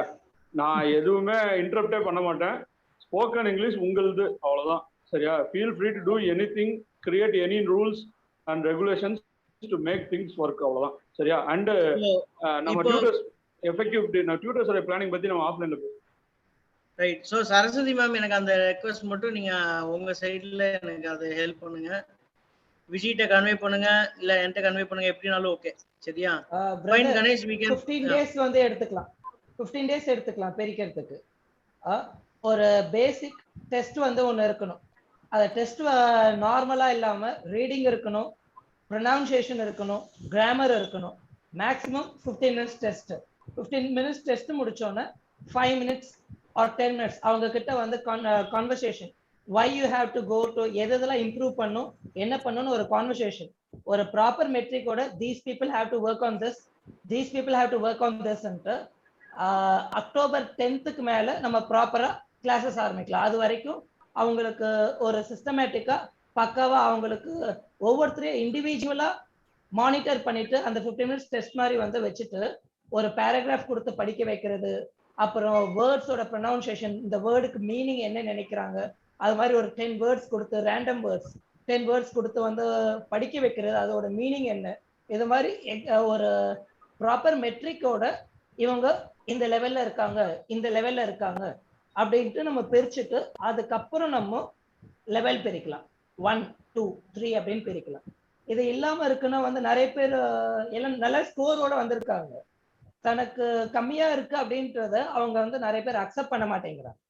நான் எதுவுமே இன்டரப்டே பண்ண மாட்டேன். ஸ்போக்கன் இங்கிலீஷ் உங்களுது, அவ்வளவுதான், சரியா? Feel free to do anything, create any rules and regulations to make things work, அவ்வளவுதான், சரியா? அண்ட் நம்ம டியூட்டர்ஸ் எஃபெக்டிவ் டியூட்டர்ஸோட பிளானிங் பத்தி நம்ம ஆஃப்லைன்ல பேசுவோம். ரைட். ஸோ சரஸ்வதி மேம், எனக்கு அந்த ரெக்வஸ்ட் மட்டும் நீங்க உங்க சைட்ல எனக்கு அதை ஹெல்ப் பண்ணுங்க. விஜிட்ட கன்வே பண்ணுங்க, இல்ல என்கிட்ட கன்வே பண்ணுங்க, எப்படினாலும் ஓகே, சரியா? Fine Ganesh, we can 15 days வந்து எடுத்துக்கலாம். 15 டேஸ் எடுத்துக்கலாம் பிரிக்கிறதுக்கு. ஒரு பேசிக் டெஸ்ட் வந்து ஒன்று இருக்கணும். அந்த டெஸ்ட் நார்மலா இல்லாம ரீடிங் இருக்கணும், ப்ரொனவுன்சியேஷன் இருக்கணும், கிராமர் இருக்கணும். Maximum 15 minutes test. 15 minutes test முடிச்சோன்னே 5 மினிட்ஸ் ஆர் 10 மினிட்ஸ் அவங்க கிட்ட வந்து conversation, why you have to go to எதெல்லாம் இம்ப்ரூவ் பண்ணும், என்ன பண்ணணும்னு ஒரு கான்வர்சேஷன். ஒரு ப்ராப்பர் மெட்ரிக்கோட these people have to work on this, these people have to work on this ன்ட்டு அக்டோபர் 10க்கு மேல நம்ம ப்ராப்பரா கிளாஸஸ் ஆரம்பிக்கலாம். அது வரைக்கும் அவங்களுக்கு ஒரு சிஸ்டமேட்டிக்கா பக்காவா அவங்களுக்கு ஒவ்வொருத்தரையும் இண்டிவிஜுவலா மானிட்டர் பண்ணிட்டு அந்த 15 மினிட்ஸ் டெஸ்ட் மாதிரி வந்து வச்சுட்டு ஒரு பேராகிராஃப் கொடுத்து படிக்க வைக்கிறது. அப்புறம் வேர்ட்ஸோட ப்ரொனவுன்சியேஷன், இந்த வேர்டுக்கு மீனிங் என்ன நினைக்கிறாங்க, அது மாதிரி ஒரு 10 வேர்ட்ஸ் கொடுத்து, ரேண்டம் வேர்ட்ஸ் 10 வேர்ட்ஸ் கொடுத்து வந்து படிக்க வைக்கிறது, அதோட மீனிங் என்ன, இது மாதிரி ஒரு ப்ராப்பர் மெட்ரிக்கோட இவங்க இந்த லெவல்ல இருக்காங்க, இந்த லெவல்ல இருக்காங்க அப்படின்ட்டு நம்ம பிரிச்சுட்டு அதுக்கப்புறம் நம்ம லெவல் பிரிக்கலாம். 1, 2, 3 அப்படின்னு பிரிக்கலாம். இது இல்லாம இருக்குன்னா வந்து நிறைய பேர் எல்லாம் நல்ல ஸ்கோரோட வந்திருக்காங்க, தனக்கு கம்மியா இருக்கு அப்படின்றத அவங்க வந்து நிறைய பேர் அக்செப்ட் பண்ண மாட்டேங்கிறாங்க.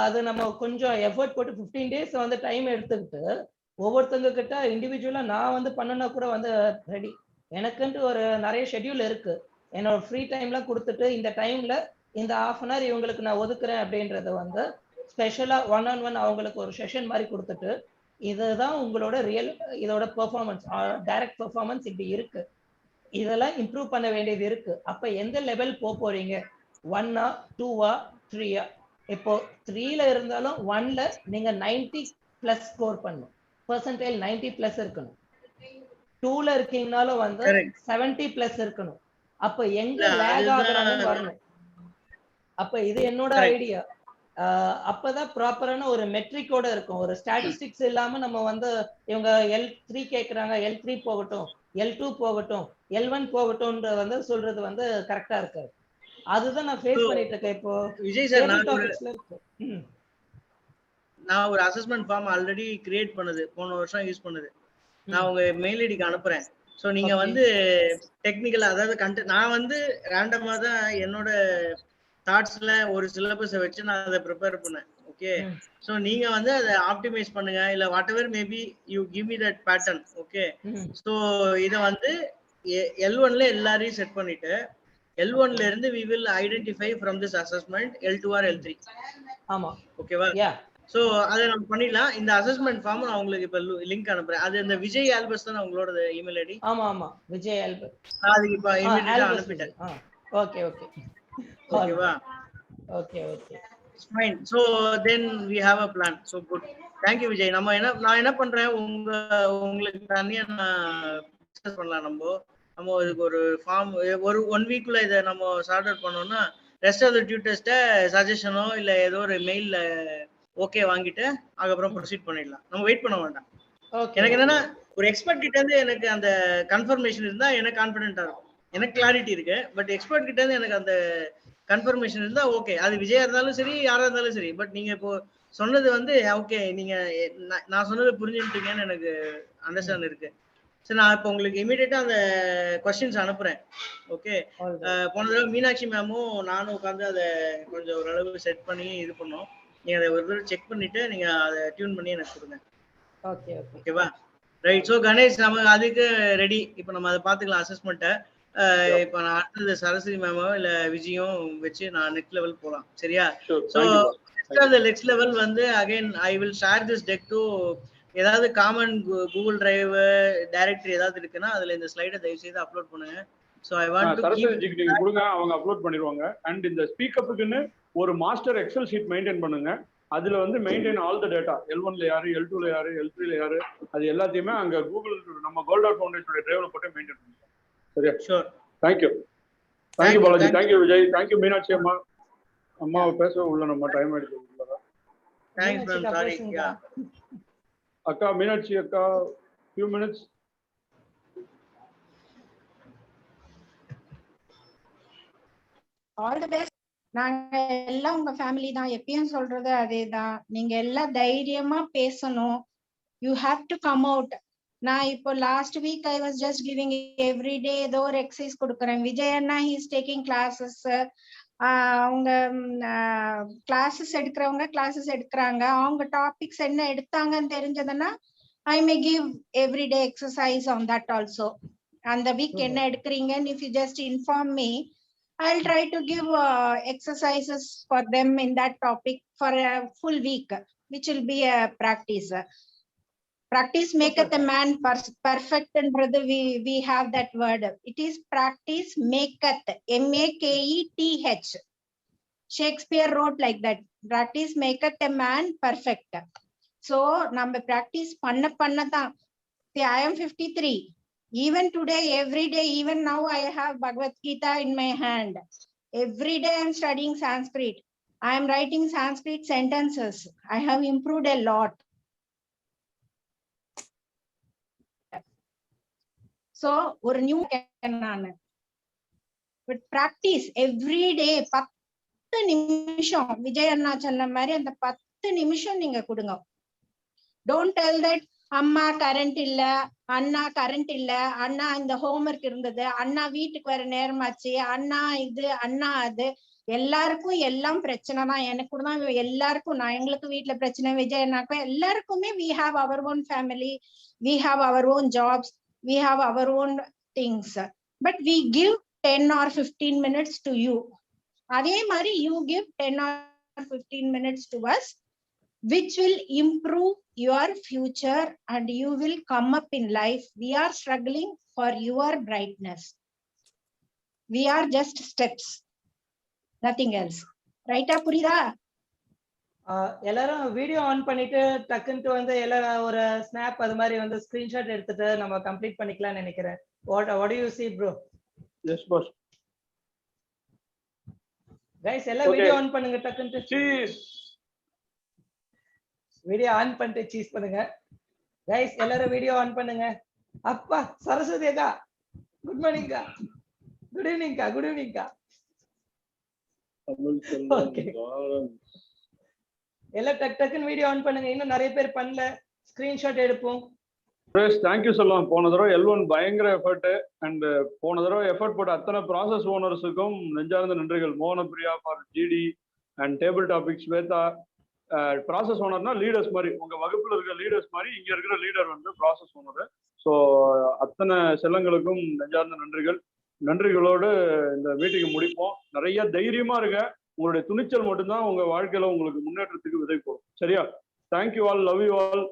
அது நம்ம கொஞ்சம் எஃபர்ட் போட்டு 15 டேஸ் வந்து டைம் எடுத்துக்கிட்டு ஒவ்வொருத்தங்க கிட்ட இண்டிவிஜுவலா நான் வந்து பண்ணனா கூட வந்து ரெடி. எனக்குன்ட்டு ஒரு நிறைய ஷெட்யூல் இருக்கு, என்னோட ஃப்ரீ டைம்லாம் கொடுத்துட்டு இந்த டைம்ல இந்த ½ அன் ஹவர் இவங்களுக்கு நான் ஒதுக்குறேன் அப்படின்றத வந்து ஸ்பெஷலா 1-on-1 அவங்களுக்கு ஒரு செஷன் மாதிரி கொடுத்துட்டு, இதுதான் உங்களோட ரியல் இதோட பெர்ஃபார்மன்ஸ், டைரக்ட் பெர்ஃபார்மன்ஸ் இப்படி இருக்கு, இதெல்லாம் இம்ப்ரூவ் பண்ண வேண்டியது இருக்கு. அப்ப எந்த லெவல் போறீங்க, 1-ஆ 2-ஆ 3-ஆ? இப்போ 3ல இருந்தாலும் 1ல நீங்க 90+ ஸ்கோர் பண்ணணும், பெர்சன்டைல் 90+ இருக்கணும். 2ல இருக்கீங்கனாலும் வந்து 70+ இருக்கணும். அப்ப எங்க லேக் ஆகுறாங்கன்னு வரணும். அப்ப இது என்னோட ஐடியா. அப்பதான் ப்ராப்பரான ஒரு மெட்ரிக்கோட இருக்கும். ஒரு ஸ்டாட்டிஸ்டிக்ஸ் இல்லாம நம்ம வந்து இவங்க L3 கேக்குறாங்க, L3 போகட்டும், L2 போகட்டும், L1 போகட்டும்ன்ற வந்து சொல்றது வந்து கரெக்டா இருக்காது. அதுதான் நான் ஃபேஸ் பண்ணிட்டு இருக்கேன் இப்போ. விஜய் சார், நான் ஒரு அசஸ்மெண்ட் ஃபார்ம் ஆல்ரெடி கிரியேட் பண்ணது, போன வருஷம் யூஸ் பண்ணது, நான் உங்க மெயில் ஐடிக்கு அனுப்புறேன். ஸோ நீங்க வந்து டெக்னிக்கலா, அதாவது நான் வந்து ரேண்டமா தான் என்னோட தாட்ஸ்ல ஒரு சிலபஸை வச்சு நான் அதை ப்ரிப்பேர் பண்ணேன். ஓகே, ஸோ நீங்க வந்து அதை ஆப்டிமைஸ் பண்ணுங்க, இல்ல what ever maybe you give me that pattern. Okay, so இதை வந்து L1ல எல்லாரையும் செட் பண்ணிட்டு L1ல இருந்து we will identify from this assessment L2 or L3. ஆமா, ஓகேவா? சோ அதை நம்ம பண்ணிடலாம். இந்த அசஸ்மெண்ட் ஃபார்ம் நான் உங்களுக்கு இப்ப லிங்க் அனுப்புறேன். அது இந்த விஜய் ஆல்பஸ் தான் உங்களோட இமெயில் ஐடி. ஆமா ஆமா, விஜய் ஆல்பஸ். அதுக்கு இப்ப இமிடியேட்டா அனுப்பிட்டேன். ஓகே ஓகே ஓகேவா? Okay okay fine. So then we have a plan. So good. Thank you Vijay. நான் என்ன பண்றேன், உங்களுக்கு தனியா நான் டிஸ்கஸ் பண்ணலாம். நம்ம இதுக்கு ஒரு ஃபார்ம் ஒரு 1 வீக்குள்ள இதை நம்ம சார்ட் அவுட் பண்ணோம்னா ரெஸ்ட் ஆஃப் த டியூட்டர்ஸ்ட சஜஷனோ இல்ல ஏதோ ஒரு மெயில்ல ஓகே வாங்கிட்டு அதுக்கப்புறம் ப்ரொசீட் பண்ணிடலாம். நம்ம வெயிட் பண்ண வேண்டாம். எனக்கு என்னன்னா ஒரு எக்ஸ்பர்ட் கிட்ட இருந்து எனக்கு அந்த கன்ஃபர்மேஷன் இருந்தா எனக்கு கான்ஃபிடென்ட்டா இருக்கும். எனக்கு கிளாரிட்டி இருக்கு. பட் எக்ஸ்பர்ட் கிட்ட இருந்து எனக்கு அந்த கன்ஃபர்மேஷன் இருந்தா ஓகே. அது விஜயா இருந்தாலும் சரி, யாரா இருந்தாலும் சரி. பட் நீங்க இப்போ சொன்னது வந்து ஓகே, நீங்க நான் சொன்னது புரிஞ்சுட்டீங்கன்னு எனக்கு அண்டர்ஸ்டாண்ட் இருக்கு. சரி, நான் இப்போ உங்களுக்கு இமீடியட்டா அந்த கொஸ்டின்ஸ் அனுப்புறேன். ஓகே. போன தடவை மீனாட்சி மேமும் நானும் உட்காந்து அதை கொஞ்சம் ஓரளவு செட் பண்ணி இது பண்ணோம். நீங்க அதை ஒரு தடவை செக் பண்ணிட்டு நீங்க அதை டியூன் பண்ணி எனக்கு கொடுங்க. ஓகே ஓகேவா? ரைட். ஸோ கணேஷ், நம்ம அதுக்கு ரெடி. இப்போ நம்ம அதை பார்த்துக்கலாம் அசஸ்மெண்ட்டை. இப்போ நான் அடுத்தது சரஸ்வதி மேமோ இல்லை விஜயும் வச்சு நான் நெக்ஸ்ட் லெவல் போகலாம். சரியா? ஸோ நெக்ஸ்ட் லெவல் வந்து again I will share this tech to ஏதாவது காமன் கூகுள் டிரைவ் டைரக்டரி ஏதாவது இருக்குன்னா அதுல இந்த ஸ்லைடை தயவு செய்து அப்லோட் பண்ணுங்க. ஸோ ஐ வாண்ட் சரஸ்வதிஜிக்கு நீங்க கொடுங்க, அவங்க அப்லோட் பண்ணிடுவாங்க. அண்ட் இந்த ஸ்பீக்கப்புக்குன்னு ஒரு மாஸ்டர் எக்ஸல் ஷீட் மெயின்டைன் பண்ணுங்க. அதுல வந்து மெயின்டைன் ஆல் த டேட்டா, L1ல யாரு, L2ல யாரு, L3ல யாரு, அது எல்லாத்தையுமே அங்க கூகுள் நம்ம கோல்டாட் ஃபவுண்டேஷனோட டிரைவ்ல போட்டு மெயின்டைன் பண்ணுங்க. சரியா? Sure. Thank you Balaji, thank you Vijay, thank you Meenakshi அம்மா. அம்மாவை பேச உள்ள நம்ம டைம் ஆயிடுச்சு. Thanks ma'am. சாரி அக்கா, மீனாட்சி அக்கா, few minutes. All the best. நாங்க எல்லாம் உங்க ஃபேமிலி தான், எப்பயும் சொல்றது அதேதான். நீங்க எல்லாம் தைரியமா பேசணும். You have to come out. நான் இப்போ last week I was just giving everyday ஏதோ ஒரு எக்ஸசைஸ் கொடுக்குறேன். விஜய் அண்ணா ஹி இஸ் டேக்கிங் கிளாஸஸ். அவங்க கிளாஸஸ் எடுக்கிறாங்க. அவங்க டாபிக்ஸ் என்ன எடுத்தாங்கன்னு தெரிஞ்சதுன்னா I may give everyday exercise on that also. And the week enna edukringa, if you just inform me, I'll try to give exercises for them in that topic for a full week, which will be a practice. Practice maketh a man perfect, and brother, we have that word. It is practice maketh, M-A-K-E-T-H. Shakespeare wrote like that. Practice maketh a man perfect. So நம்ம practice பண்ண தான். See, I am 53. Even today, every day, even now I have Bhagavad Gita in my hand. Every day I am studying Sanskrit. I am writing Sanskrit sentences. I have improved a lot. So ஒரு new நானு. But practice every day 10 நிமிஷம் விஜய் அண்ணா சொன்ன மாதிரி அந்த 10 நிமிஷம் நீங்க கொடுங்க. Don't tell that அம்மா கரண்ட் இல்ல, அண்ணா கரண்ட் இல்ல, அண்ணா இந்த ஹோம்ஒர்க் இருந்தது, அண்ணா வீட்டுக்கு வர நேரமாச்சு, அண்ணா இது, அண்ணா அது. எல்லாருக்கும் எல்லாம் பிரச்சனை தான். எனக்கு கூட தான் எல்லாருக்கும், நான் எங்களுக்கு வீட்டுல பிரச்சனை, விஜய் அண்ணாக்கும் எல்லாருக்குமே we have our own family, we have our own jobs, we have our own things. But we give 10 or 15 minutes to you. அதே மாதிரி you give 10 or 15 minutes to us, which will improve your future and you will come up in life. We are struggling for your brightness. We are just steps, nothing else. Right ah, புரியுதா? எல்லாரும் video on பண்ணிட்டு டக்குன்ட்டு வந்து எல்லாரும் ஒரு snap அது மாதிரி வந்து screenshot எடுத்துட்டு நம்ம கம்ப்ளீட் பண்ணிக்கலாம்னு நினைக்கிறேன். What do you see, bro? Yes boss. Guys, எல்லாம் வீடியோ ஆன் பண்ணுங்க டக்குன்ட்டு. Cheese. வீடியோ ஆன் பண்ணிட்டு சீஸ் பண்ணுங்க. கைஸ் எல்லாரும் வீடியோ ஆன் பண்ணுங்க. அப்பா சரஸ்வதி அக்கா, குட் மார்னிங் அக்கா, குட் ஈவினிங் அக்கா, குட் ஈவினிங் அக்கா. எல்லாம் டக்குன்னு வீடியோ ஆன் பண்ணுங்க. இன்னும் நிறைய பேர் பண்ணல, ஸ்கிரீன்ஷாட் எடுப்போம். தேங்க்யூ சொல்லலாம். போன தடவை L1 பயங்கர எஃபர்ட். அண்ட் போன தடவை எஃபர்ட் போட்ட அத்தனை ப்ராசஸ் ஓனர்ஸுக்கும் நெஞ்சார்ந்த நன்றிகள். Mohanapriya for GD and table topic, Swetha. Process ஓனர்னா லீடர்ஸ் மாதிரி, உங்க வகுப்புல இருக்கிற லீடர்ஸ் மாதிரி இங்க இருக்கிற லீடர் வந்து ப்ராசஸ் ஓனர். ஸோ அத்தனை செல்லங்களுக்கும் நெஞ்சார்ந்த நன்றிகள். நன்றிகளோடு இந்த மீட்டிங்கை முடிப்போம். நிறைய தைரியமா இருங்க. உங்களுடைய துணிச்சல் மட்டும்தான் உங்க வாழ்க்கையில உங்களுக்கு முன்னேற்றத்துக்கு விதை போடும். சரியா? Thank you all, love you all.